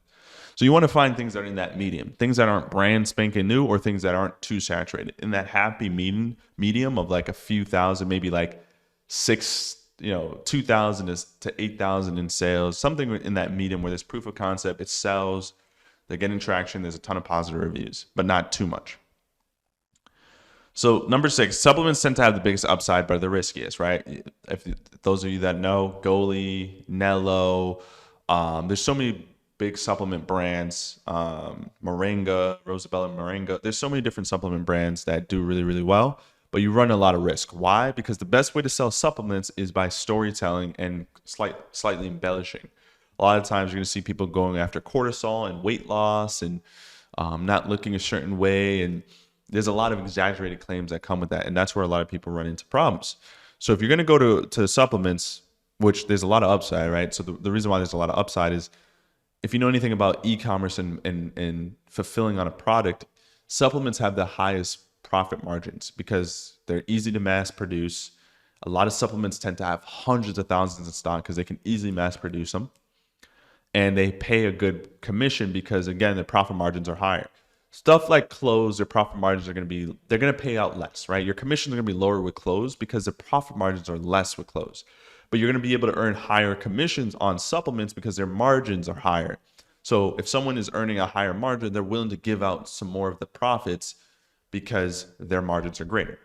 So you want to find things that are in that medium, things that aren't brand spanking new or things that aren't too saturated. In that happy medium of like a few thousand, maybe like 2,000 to 8,000 in sales, something in that medium where there's proof of concept, it sells, they're getting traction, there's a ton of positive reviews, but not too much. So number 6, supplements tend to have the biggest upside, but are the riskiest, right? If those of you that know, Goli, Nello, there's so many big supplement brands, Moringa, Rosabella Moringa. There's so many different supplement brands that do really, really well, but you run a lot of risk. Why? Because the best way to sell supplements is by storytelling and slightly embellishing. A lot of times you're going to see people going after cortisol and weight loss and not looking a certain way, and there's a lot of exaggerated claims that come with that, and that's where a lot of people run into problems. So if you're going to go to supplements, which there's a lot of upside, right? So the reason why there's a lot of upside is if you know anything about e-commerce and fulfilling on a product, supplements have the highest profit margins because they're easy to mass produce. A lot of supplements tend to have hundreds of thousands in stock because they can easily mass produce them. And they pay a good commission because, again, the profit margins are higher. Stuff like clothes, their profit margins are they're going to pay out less, right? Your commissions are going to be lower with clothes because the profit margins are less with clothes. but you're going to be able to earn higher commissions on supplements because their margins are higher. So if someone is earning a higher margin, they're willing to give out some more of the profits because their margins are greater.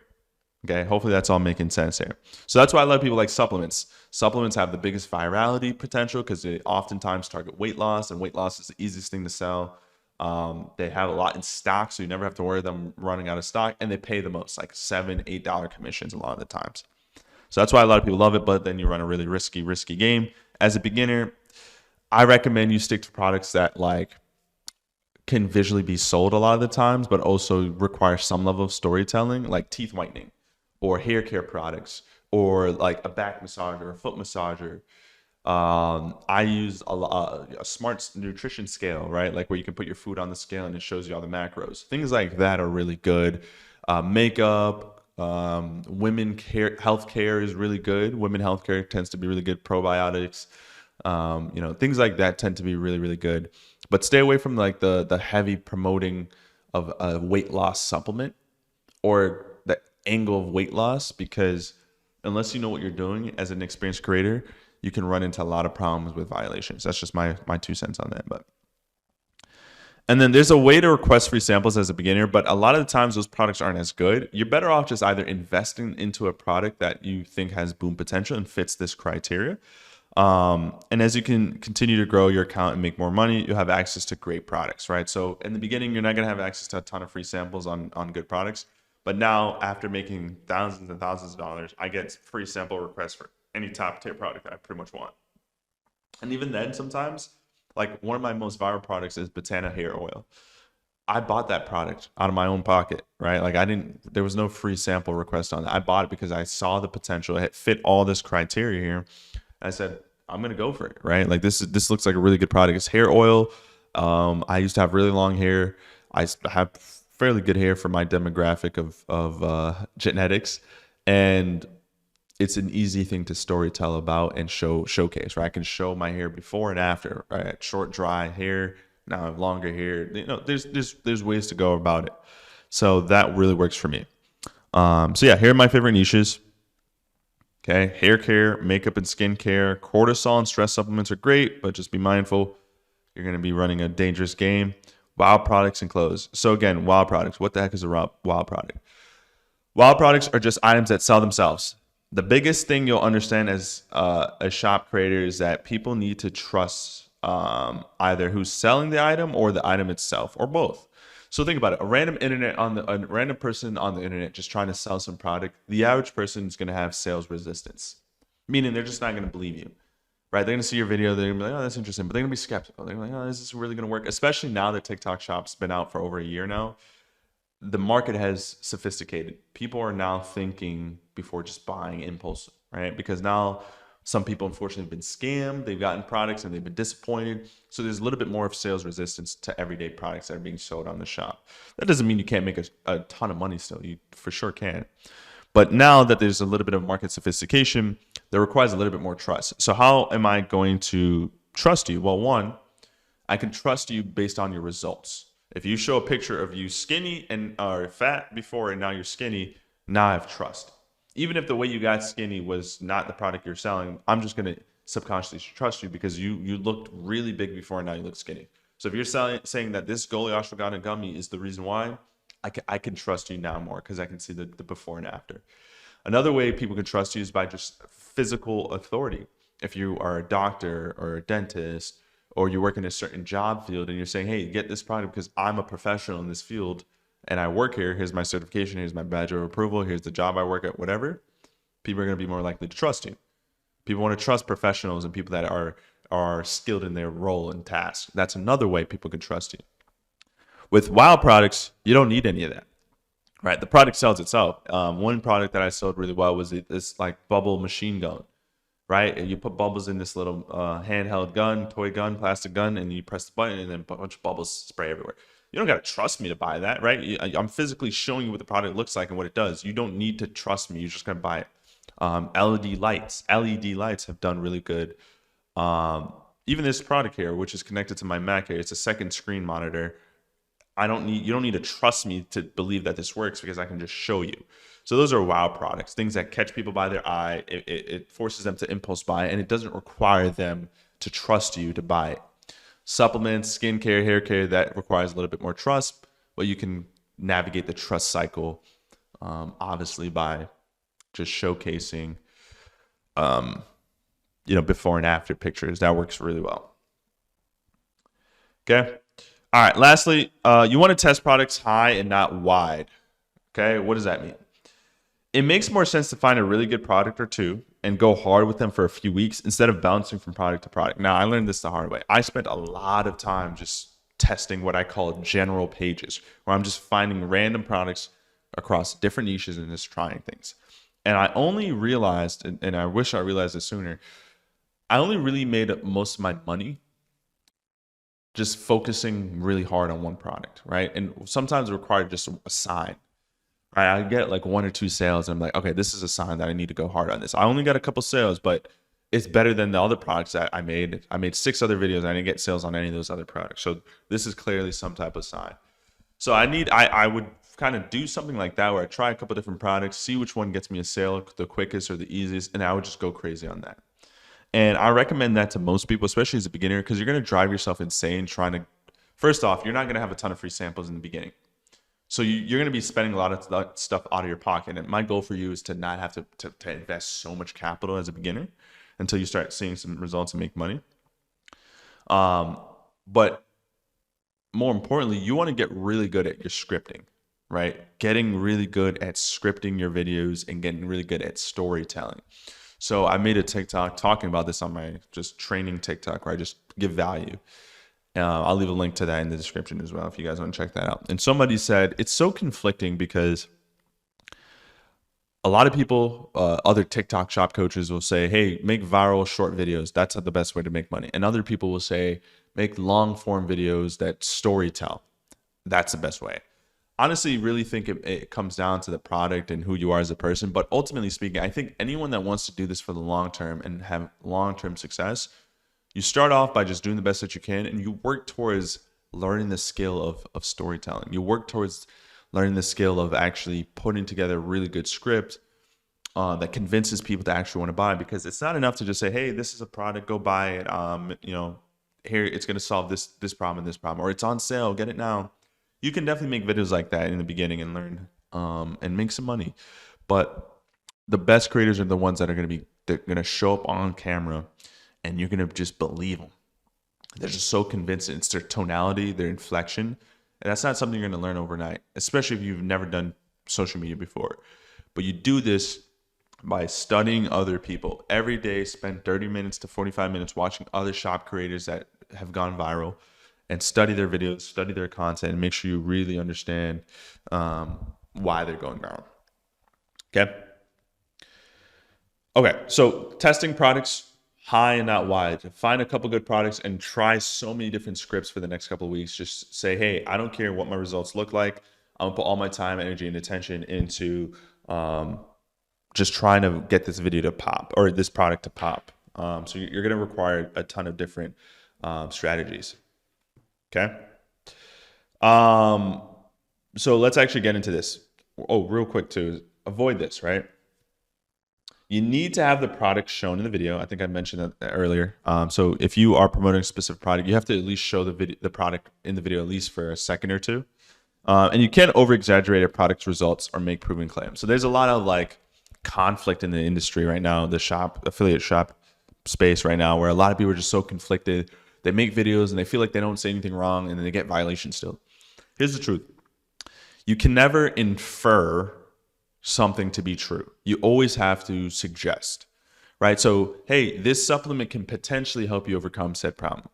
Okay, hopefully that's all making sense here. So that's why a lot of people like supplements. Supplements have the biggest virality potential because they oftentimes target weight loss, and weight loss is the easiest thing to sell. They have a lot in stock, so you never have to worry them running out of stock, and they pay the most, like $7, $8 commissions a lot of the times. So that's why a lot of people love it, but then you run a really risky game. As a beginner, I recommend you stick to products that like can visually be sold a lot of the times, but also require some level of storytelling, like teeth whitening or hair care products or like a back massager or a foot massager. I use a smart nutrition scale, right? Like where you can put your food on the scale and it shows you all the macros. Things like that are really good. Makeup, women care, healthcare is really good. Women healthcare tends to be really good. Probiotics, things like that tend to be really, really good. But stay away from like the heavy promoting of a weight loss supplement or the angle of weight loss, because unless you know what you're doing as an experienced creator, you can run into a lot of problems with violations. That's just my 2 cents on that. And then there's a way to request free samples as a beginner, but a lot of the times those products aren't as good. You're better off just either investing into a product that you think has boom potential and fits this criteria. And as you can continue to grow your account and make more money, you'll have access to great products, right? So in the beginning, you're not going to have access to a ton of free samples on good products. But now, after making thousands and thousands of dollars, I get free sample requests for any top tier product that I pretty much want. And even then, sometimes, like one of my most viral products is Botana hair oil. I bought that product out of my own pocket, right? Like there was no free sample request on it. I bought it because I saw the potential. It fit all this criteria here. I said, I'm gonna go for it, right? Like this looks like a really good product. It's hair oil. I used to have really long hair. I have fairly good hair for my demographic of genetics, and it's an easy thing to storytell about and showcase, right? I can show my hair before and after, right? Short, dry hair. Now I have longer hair. There's ways to go about it. So that really works for me. So yeah, here are my favorite niches. Okay, hair care, makeup and skin care, cortisol and stress supplements are great, but just be mindful. You're going to be running a dangerous game. Wild products and clothes. So again, wild products. What the heck is a wild product? Wild products are just items that sell themselves. The biggest thing you'll understand as a shop creator is that people need to trust either who's selling the item or the item itself, or both. So think about it. A random person on the internet just trying to sell some product, the average person is going to have sales resistance, meaning they're just not going to believe you, right? They're going to see your video. They're going to be like, oh, that's interesting. But they're going to be skeptical. They're like, oh, is this really going to work? Especially now that TikTok Shop's been out for over a year now. The market has sophisticated. People are now thinking before just buying impulse, right? Because now some people, unfortunately, have been scammed. They've gotten products and they've been disappointed. So there's a little bit more of sales resistance to everyday products that are being sold on the shop. That doesn't mean you can't make a ton of money still. You for sure can. But now that there's a little bit of market sophistication, that requires a little bit more trust. So how am I going to trust you? Well, one, I can trust you based on your results. If you show a picture of you skinny and are fat before and now you're skinny, now I have trust. Even if the way you got skinny was not the product you're selling, I'm just going to subconsciously trust you because you looked really big before and now you look skinny. So if you're saying that this Goli ashwagandha gummy is the reason why, I can trust you now more because I can see the before and after. Another way people can trust you is by just physical authority. If you are a doctor or a dentist or you work in a certain job field and you're saying, hey, get this product because I'm a professional in this field and I work here, here's my certification, here's my badge of approval, here's the job I work at, whatever, people are going to be more likely to trust you. People want to trust professionals and people that are skilled in their role and task. That's another way people can trust you. With wild products, you don't need any of that, right? The product sells itself. One product that I sold really well was this like bubble machine gun, right? And you put bubbles in this little handheld gun, toy gun, plastic gun, and you press the button and then a bunch of bubbles spray everywhere. You don't got to trust me to buy that, right? I'm physically showing you what the product looks like and what it does. You don't need to trust me. You're just going to buy it. LED lights have done really good. Even this product here, which is connected to my Mac here, it's a second screen monitor. you don't need to trust me to believe that this works because I can just show you. So those are wow products, things that catch people by their eye. It forces them to impulse buy, and it doesn't require them to trust you to buy it. Supplements, skincare, hair care, that requires a little bit more trust, but you can navigate the trust cycle, obviously by just showcasing, before and after pictures. That works really well. Okay. All right. Lastly, you want to test products high and not wide. Okay. What does that mean? It makes more sense to find a really good product or two and go hard with them for a few weeks instead of bouncing from product to product. Now, I learned this the hard way. I spent a lot of time just testing what I call general pages, where I'm just finding random products across different niches and just trying things. And I only realized, and I wish I realized this sooner, I only really made most of my money just focusing really hard on one product, right? And sometimes it required just a sign. Right, I get like 1 or 2 sales and I'm like, okay, this is a sign that I need to go hard on this. I only got a couple sales, but it's better than the other products that I made. I made 6 other videos and I didn't get sales on any of those other products. So this is clearly some type of sign. So I would kind of do something like that where I try a couple different products, see which one gets me a sale the quickest or the easiest, and I would just go crazy on that. And I recommend that to most people, especially as a beginner, because you're going to drive yourself insane trying to, first off, you're not going to have a ton of free samples in the beginning. So you're going to be spending a lot of stuff out of your pocket. And my goal for you is to not have to invest so much capital as a beginner until you start seeing some results and make money. But more importantly, you want to get really good at your scripting, right? Getting really good at scripting your videos and getting really good at storytelling. So I made a TikTok talking about this on my just training TikTok where I just give value. I'll leave a link to that in the description as well if you guys want to check that out. And somebody said it's so conflicting because a lot of people, other TikTok shop coaches will say, hey, make viral short videos. That's the best way to make money. And other people will say, make long form videos that story tell. That's the best way. Honestly, really think it comes down to the product and who you are as a person. But ultimately speaking, I think anyone that wants to do this for the long term and have long-term success, you start off by just doing the best that you can, and you work towards learning the skill of storytelling. You work towards learning the skill of actually putting together a really good script that convinces people to actually want to buy. Because it's not enough to just say, hey, this is a product, go buy it. Here, it's going to solve this problem and this problem. Or it's on sale, get it now. You can definitely make videos like that in the beginning and learn and make some money. But the best creators are the ones that are going to show up on camera and you're going to just believe them. They're just so convincing. It's their tonality, their inflection. And that's not something you're going to learn overnight, especially if you've never done social media before. But you do this by studying other people. Every day, spend 30 minutes to 45 minutes watching other shop creators that have gone viral and study their videos, study their content, and make sure you really understand why they're going viral. Okay, so testing products high and not wide. Find a couple good products and try so many different scripts for the next couple of weeks. Just say, hey, I don't care what my results look like. I'm gonna put all my time, energy, and attention into just trying to get this video to pop or this product to pop. So you're gonna require a ton of different strategies. Okay. So let's actually get into this. Oh, real quick too, avoid this, right? You need to have the product shown in the video. I think I mentioned that earlier. So if you are promoting a specific product, you have to at least show the product in the video at least for a second or two. And you can't over-exaggerate a product's results or make proven claims. So there's a lot of like conflict in the industry right now, the affiliate shop space right now, where a lot of people are just so conflicted. They make videos and they feel like they don't say anything wrong and then they get violations still. Here's the truth. You can never infer something to be true. You always have to suggest, right? So, hey, this supplement can potentially help you overcome said problem,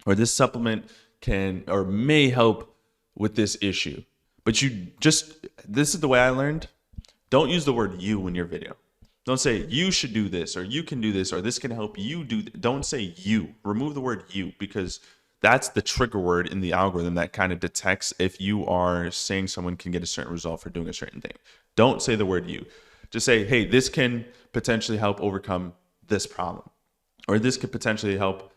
or this supplement can or may help with this issue. But this is the way I learned. Don't use the word you in your video. Don't say you should do this or you can do this or this can help you do. Don't say you. Remove the word you, because that's the trigger word in the algorithm that kind of detects if you are saying someone can get a certain result for doing a certain thing. Don't say the word you. Just say, hey, this can potentially help overcome this problem. Or this could potentially help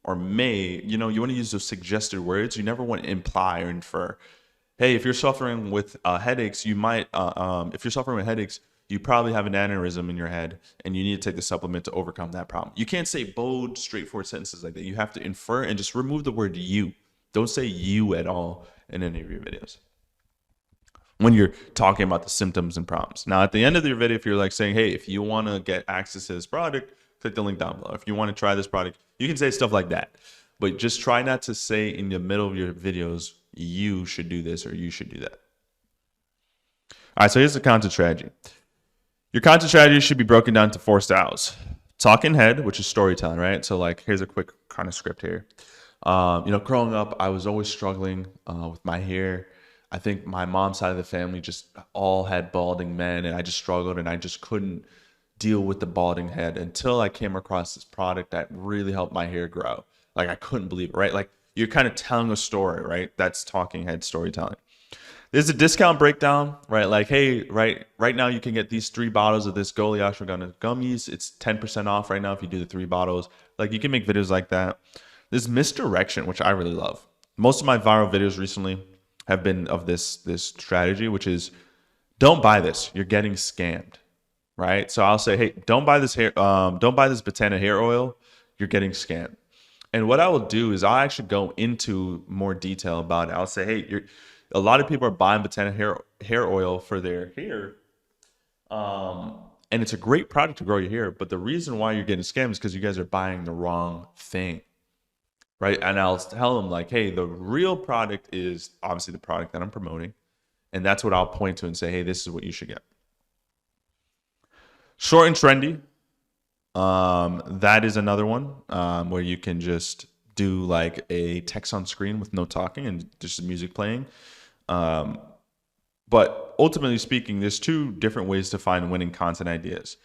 or may, you know, you want to use those suggested words. You never want to imply or infer. Hey, if you're suffering with headaches, you might, if you're suffering with headaches, you probably have an aneurysm in your head and you need to take the supplement to overcome that problem. You can't say bold, straightforward sentences like that. You have to infer and just remove the word you. Don't say you at all in any of your videos when you're talking about the symptoms and problems. Now, at the end of your video, if you're like saying, hey, if you want to get access to this product, click the link down below. If you want to try this product, you can say stuff like that. But just try not to say in the middle of your videos, you should do this or you should do that. All right, so here's the content strategy. Your content strategy should be broken down to 4 styles. Talking head, which is storytelling, right? So like, here's a quick kind of script here. You know, growing up, I was always struggling with my hair. I think my mom's side of the family just all had balding men, and I just struggled and I just couldn't deal with the balding head until I came across this product that really helped my hair grow. Like, I couldn't believe it, right? Like, you're kind of telling a story, right? That's talking head storytelling. There's a discount breakdown, right? Like, hey, right now you can get these 3 bottles of this Goli ashwagandha gummies. It's 10% off right now if you do the 3 bottles. Like, you can make videos like that. There's misdirection, which I really love. Most of my viral videos recently have been of this strategy, which is don't buy this. You're getting scammed, right? So I'll say, hey, don't buy this Botana hair oil. You're getting scammed. And what I will do is I'll actually go into more detail about it. I'll say, hey, a lot of people are buying Botana hair oil for their hair. And it's a great product to grow your hair. But the reason why you're getting scammed is because you guys are buying the wrong thing. Right. And I'll tell them like, hey, the real product is obviously the product that I'm promoting. And that's what I'll point to and say, hey, this is what you should get. Short and trendy. That is another one where you can just do like a text on screen with no talking and just music playing. But ultimately speaking, there's 2 different ways to find winning content ideas.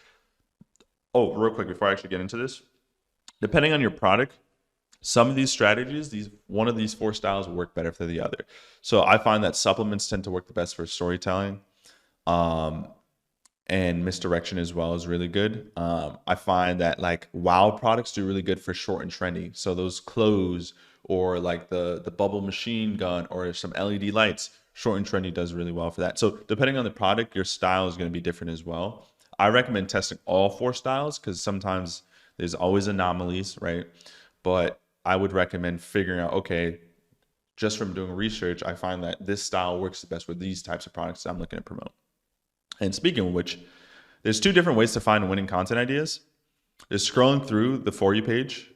Oh, real quick, before I actually get into this, depending on your product, some of these strategies, one of these 4 styles will work better for the other. So I find that supplements tend to work the best for storytelling. And misdirection as well is really good. I find that like wow products do really good for short and trendy. So those clothes or like the bubble machine gun or some LED lights, short and trendy does really well for that. So depending on the product, your style is going to be different as well. I recommend testing all 4 styles because sometimes there's always anomalies, right? But I would recommend figuring out, okay, just from doing research, I find that this style works the best with these types of products that I'm looking to promote. And speaking of which, there's 2 different ways to find winning content ideas. There's scrolling through the For You page,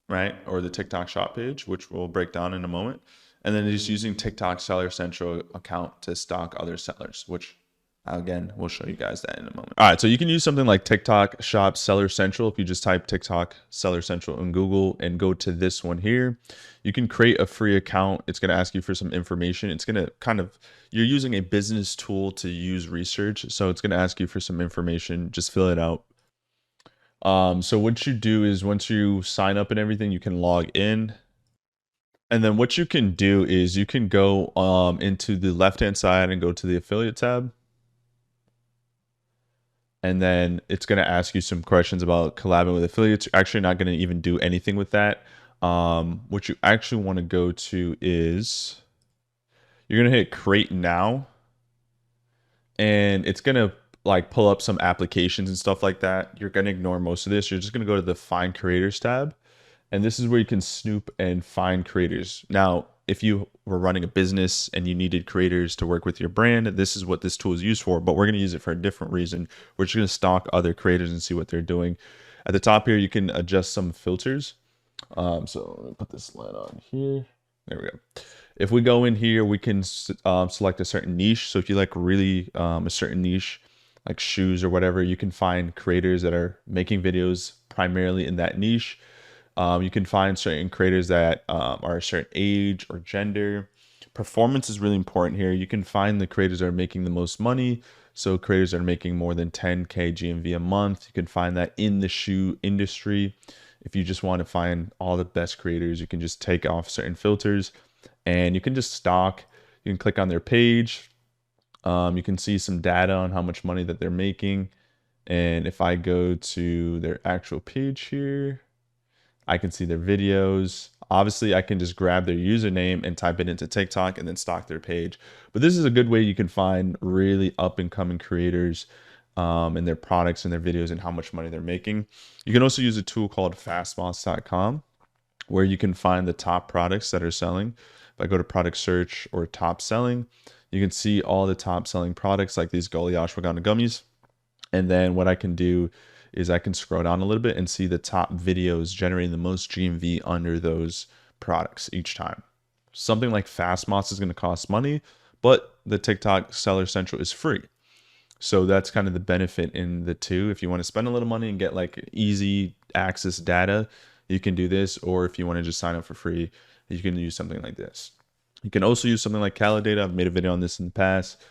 right? Or the TikTok shop page, which we'll break down in a moment. And then just using TikTok Seller Central account to stock other sellers, which again, we'll show you guys that in a moment. All right, so you can use something like TikTok Shop Seller Central. If you just type TikTok Seller Central in Google and go to this one here, you can create a free account. It's going to ask you for some information. It's going to kind of, you're using a business tool to use research. So it's going to ask you for some information. Just fill it out. So what you do is once you sign up and everything, you can log in. And then what you can do is you can go into the left-hand side and go to the affiliate tab. And then it's going to ask you some questions about collabing with affiliates. You're actually not going to even do anything with that. What you actually want to go to is you're going to hit create now. And it's going to like pull up some applications and stuff like that. You're going to ignore most of this. You're just going to go to the find creators tab. And this is where you can snoop and find creators. Now, if you were running a business and you needed creators to work with your brand, this is what this tool is used for, but we're going to use it for a different reason. We're just going to stalk other creators and see what they're doing. At the top here, you can adjust some filters. So let me put this line on here. There we go. If we go in here, we can select a certain niche. So if you like really a certain niche, like shoes or whatever, you can find creators that are making videos primarily in that niche. You can find certain creators that are a certain age or gender. Performance is really important here. You can find the creators that are making the most money. So creators that are making more than 10K GMV a month. You can find that in the shoe industry. If you just want to find all the best creators, you can just take off certain filters and you can just stalk. You can click on their page. You can see some data on how much money that they're making. And if I go to their actual page here, I can see their videos. Obviously, I can just grab their username and type it into TikTok and then stock their page. But this is a good way you can find really up and coming creators and their products and their videos and how much money they're making. You can also use a tool called fastboss.com where you can find the top products that are selling. If I go to product search or top selling, you can see all the top selling products like these gully ashwagandha gummies. And then what I can do is I can scroll down a little bit and see the top videos generating the most GMV under those products each time. Something like Fastmoss is going to cost money, but the TikTok Seller Central is free. So that's kind of the benefit in the two. If you want to spend a little money and get like easy access data, you can do this. Or if you want to just sign up for free, you can use something like this. You can also use something like Kalodata. I've made a video on this in the past.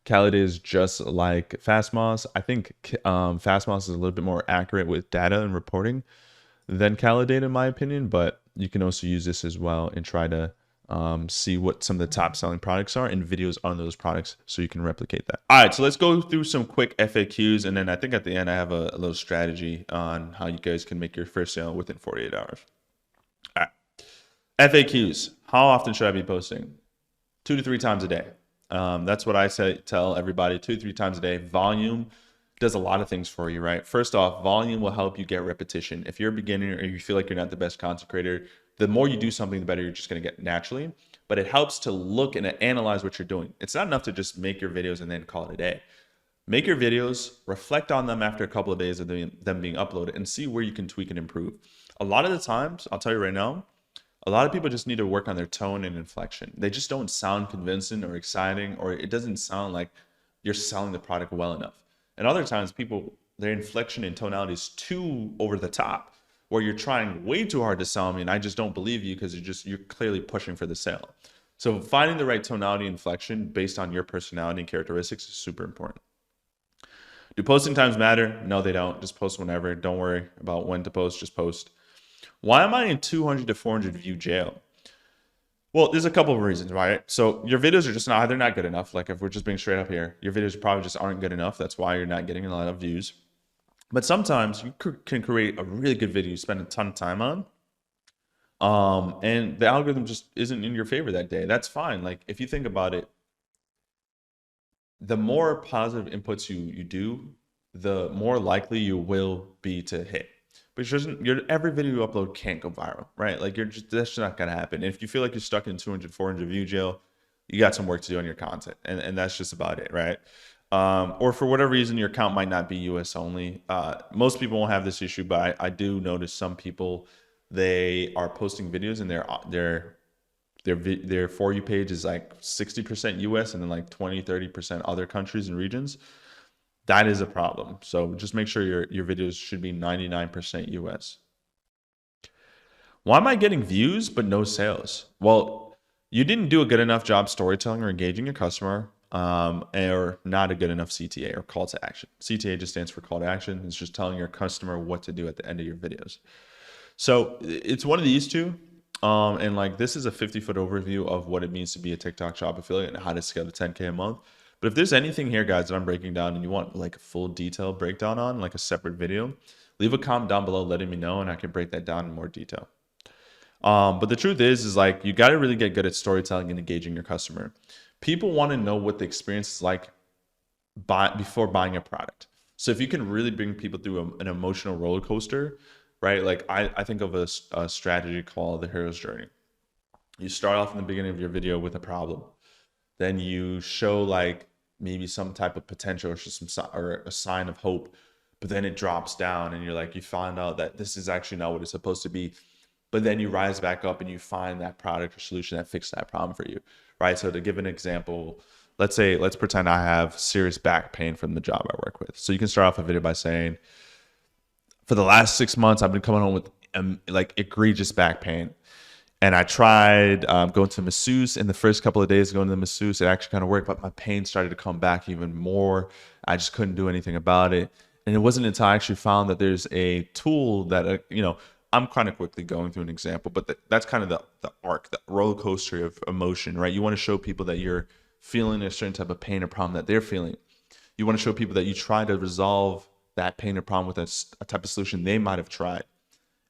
Kalodata is just like Fastmoss. I think Fastmoss is a little bit more accurate with data and reporting than Kalodata in my opinion, but you can also use this as well and try to see what some of the top selling products are and videos on those products so you can replicate that. All right, so let's go through some quick FAQs, and then I think at the end I have a little strategy on how you guys can make your first sale within 48 hours. All right, FAQs. How often should I be posting? 2 to 3 times a day. That's what I tell everybody, 2 to 3 times a day. Volume does a lot of things for you, right? First off, volume will help you get repetition. If you're a beginner or you feel like you're not the best content creator, the more you do something, the better you're just going to get naturally. But it helps to look and analyze what you're doing. It's not enough to just make your videos and then call it a day. Make your videos, reflect on them after a couple of days of them being uploaded, and see where you can tweak and improve. A lot of the times, I'll tell you right now, a lot of people just need to work on their tone and inflection. They just don't sound convincing or exciting, or it doesn't sound like you're selling the product well enough. And other times people, their inflection and tonality is too over the top, where you're trying way too hard to sell me and I just don't believe you because you're clearly pushing for the sale. So finding the right tonality and inflection based on your personality and characteristics is super important. Do posting times matter? No, they don't. Just post whenever. Don't worry about when to post, just post. Why am I in 200 to 400 view jail? Well, there's a couple of reasons, right? So your videos are just they're not good enough. Like if we're just being straight up here, your videos probably just aren't good enough. That's why you're not getting a lot of views. But sometimes you can create a really good video you spend a ton of time on. And the algorithm just isn't in your favor that day. That's fine. Like if you think about it, the more positive inputs you do, the more likely you will be to hit. But every video you upload can't go viral, right? Like that's just not gonna happen. And if you feel like you're stuck in 200, 400 view jail, you got some work to do on your content, and that's just about it, right? Or for whatever reason, your account might not be US only. Most people won't have this issue, but I do notice some people, they are posting videos and their For You page is like 60% US and then like 20, 30% other countries and regions. That is a problem. So just make sure your videos should be 99% US. Why am I getting views but no sales? Well, you didn't do a good enough job storytelling or engaging your customer, or not a good enough CTA or call to action. CTA just stands for call to action. It's just telling your customer what to do at the end of your videos. So it's one of these two. And like this is a 50-foot overview of what it means to be a TikTok shop affiliate and how to scale to 10K a month. But if there's anything here, guys, that I'm breaking down and you want like a full detailed breakdown on, like a separate video, leave a comment down below letting me know and I can break that down in more detail. But the truth is like you got to really get good at storytelling and engaging your customer. People want to know what the experience is like before buying a product. So if you can really bring people through an emotional roller coaster, right? Like I think of a strategy called the hero's journey. You start off in the beginning of your video with a problem. Then you show like maybe some type of potential or a sign of hope, but then it drops down and you're like, you find out that this is actually not what it's supposed to be. But then you rise back up and you find that product or solution that fixed that problem for you, right? So to give an example, let's pretend I have serious back pain from the job I work with. So you can start off a video by saying, for the last 6 months, I've been coming home with like egregious back pain. And I tried going to masseuse in the first couple of days, going to the masseuse. It actually kind of worked, but my pain started to come back even more. I just couldn't do anything about it. And it wasn't until I actually found that there's a tool that, I'm kind of quickly going through an example, but that's kind of the arc, the roller coaster of emotion, right? You want to show people that you're feeling a certain type of pain or problem that they're feeling. You want to show people that you try to resolve that pain or problem with a type of solution they might have tried.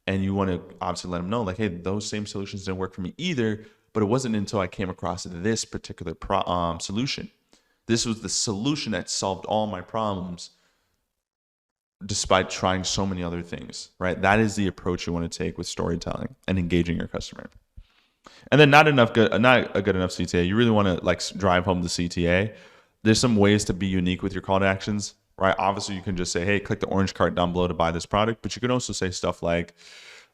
And you want to obviously let them know, like, hey, those same solutions didn't work for me either, but it wasn't until I came across this particular solution. This was the solution that solved all my problems despite trying so many other things, right? That is the approach you want to take with storytelling and engaging your customer. And then not a good enough CTA. You really want to like drive home the CTA. There's some ways to be unique with your call to actions, right? Obviously, you can just say, hey, click the orange card down below to buy this product. But you can also say stuff like,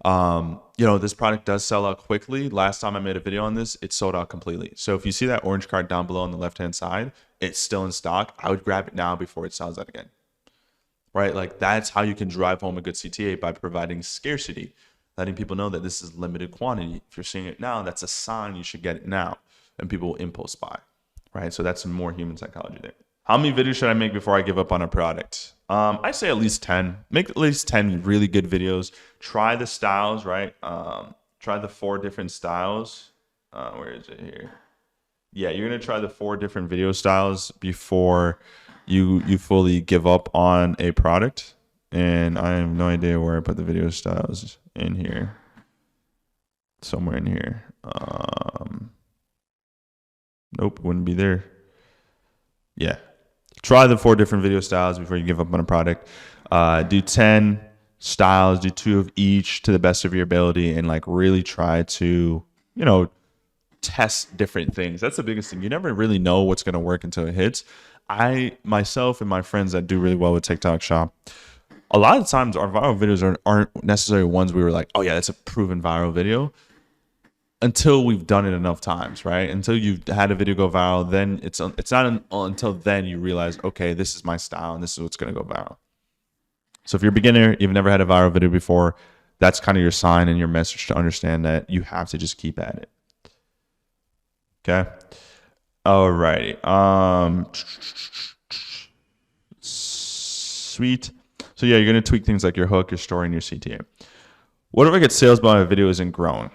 this product does sell out quickly. Last time I made a video on this, it sold out completely. So if you see that orange card down below on the left-hand side, it's still in stock. I would grab it now before it sells out again, right? Like that's how you can drive home a good CTA, by providing scarcity, letting people know that this is limited quantity. If you're seeing it now, that's a sign you should get it now, and people will impulse buy, right? So that's some more human psychology there. How many videos should I make before I give up on a product? I say at least 10. Make at least 10 really good videos. Try the styles, right? Try the 4 different styles. Where is it here? Yeah, you're going to try the 4 different video styles before you fully give up on a product. And I have no idea where I put the video styles in here. Somewhere in here. Nope, wouldn't be there. Yeah. Try the 4 different video styles before you give up on a product. Do 10 styles, do 2 of each to the best of your ability, and like really try to, test different things. That's the biggest thing. You never really know what's going to work until it hits. I, myself, and my friends that do really well with TikTok Shop, a lot of times our viral videos aren't necessarily ones we were like, oh yeah, that's a proven viral video, until we've done it enough times, right? Until you've had a video go viral, then it's not until then you realize, okay, this is my style and this is what's going to go viral. So if you're a beginner, you've never had a viral video before, that's kind of your sign and your message to understand that you have to just keep at it. Okay. Alrighty. Sweet. So yeah, you're going to tweak things like your hook, your story, and your CTA. What if I get sales but my video isn't growing?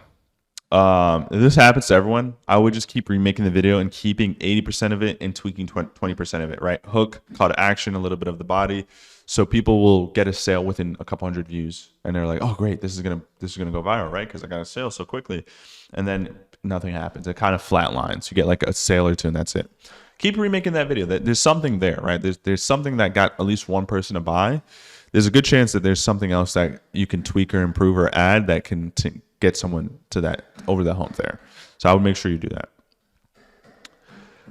If this happens to everyone, I would just keep remaking the video and keeping 80% of it and tweaking 20% of it, right? Hook, call to action, a little bit of the body. So people will get a sale within a couple hundred views and they're like, oh great, this is gonna go viral, right? Because I got a sale so quickly. And then nothing happens. It kind of flatlines. You get like a sale or two and that's it. Keep remaking that video. There's something there, right? There's something that got at least one person to buy. There's a good chance that there's something else that you can tweak or improve or add that can get someone to that, over the hump there. So I would make sure you do that.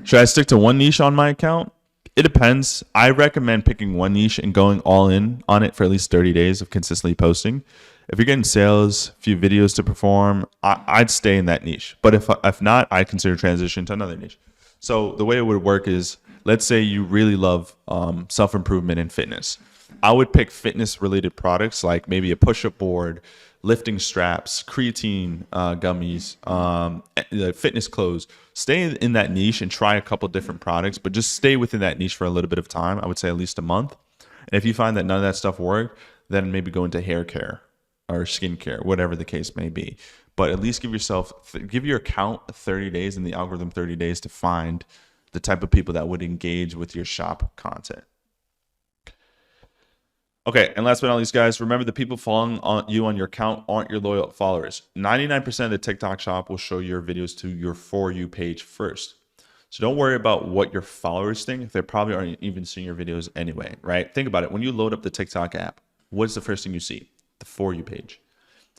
Should I stick to one niche on my account? It depends. I recommend picking one niche and going all in on it for at least 30 days of consistently posting. If you're getting sales, a few videos to perform, I'd stay in that niche. But if not, I'd consider transition to another niche. So the way it would work is, let's say you really love self-improvement and fitness. I would pick fitness-related products like maybe a push-up board, lifting straps, creatine gummies, fitness clothes. Stay in that niche and try a couple different products, but just stay within that niche for a little bit of time. I would say at least a month. And if you find that none of that stuff worked, then maybe go into hair care or skincare, whatever the case may be. But at least give your account 30 days and the algorithm 30 days to find the type of people that would engage with your shop content. Okay, and last but not least, guys, remember the people following you on your account aren't your loyal followers. 99% of the TikTok shop will show your videos to your For You page first. So don't worry about what your followers think. They probably aren't even seeing your videos anyway, right? Think about it. When you load up the TikTok app, what's the first thing you see? The For You page.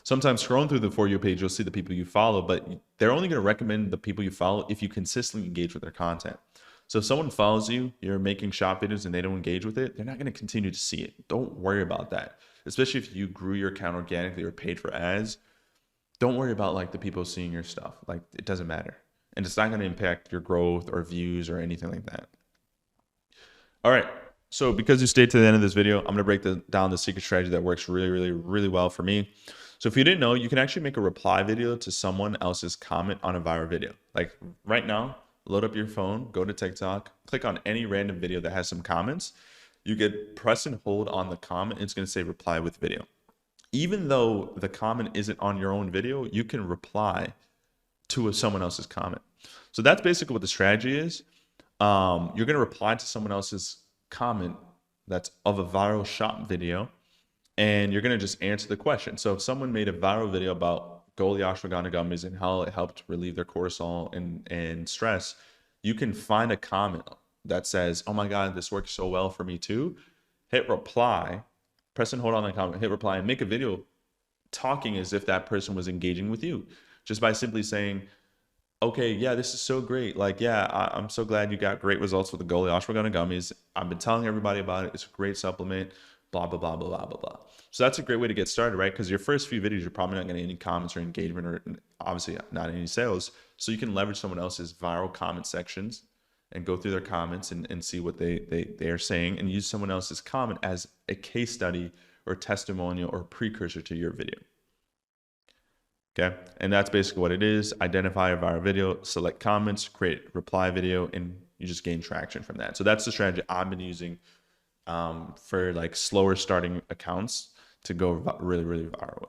Sometimes scrolling through the For You page, you'll see the people you follow, but they're only going to recommend the people you follow if you consistently engage with their content. So if someone follows you, you're making shop videos and they don't engage with it, they're not going to continue to see it. Don't worry about that. Especially if you grew your account organically or paid for ads. Don't worry about like the people seeing your stuff. Like it doesn't matter. And it's not going to impact your growth or views or anything like that. All right. So because you stayed to the end of this video, I'm going to break down the secret strategy that works really, really, really well for me. So if you didn't know, you can actually make a reply video to someone else's comment on a viral video. Like right now, load up your phone, go to TikTok, click on any random video that has some comments. You get press and hold on the comment. It's going to say reply with video. Even though the comment isn't on your own video, you can reply to someone else's comment. So that's basically what the strategy is. You're going to reply to someone else's comment that's of a viral shop video. and you're going to just answer the question. So if someone made a viral video about goalie ashwagandha gummies and how it helped relieve their cortisol and stress, you can find a comment that says, oh my God, this works so well for me too. Hit reply, press and hold on that comment, hit reply, and make a video talking as if that person was engaging with you, just by simply saying, okay, yeah, this is so great. Like, yeah, I'm so glad you got great results with the goalie ashwagandha gummies. I've been telling everybody about it. It's a great supplement, blah, blah, blah, blah, blah, blah, blah. So that's a great way to get started, right? Because your first few videos, you're probably not getting any comments or engagement, or obviously not any sales. So you can leverage someone else's viral comment sections and go through their comments and see what they are saying, and use someone else's comment as a case study or testimonial or precursor to your video. Okay, and that's basically what it is. Identify a viral video, select comments, create reply video, and you just gain traction from that. So that's the strategy I've been using for like slower starting accounts to go really, really viral.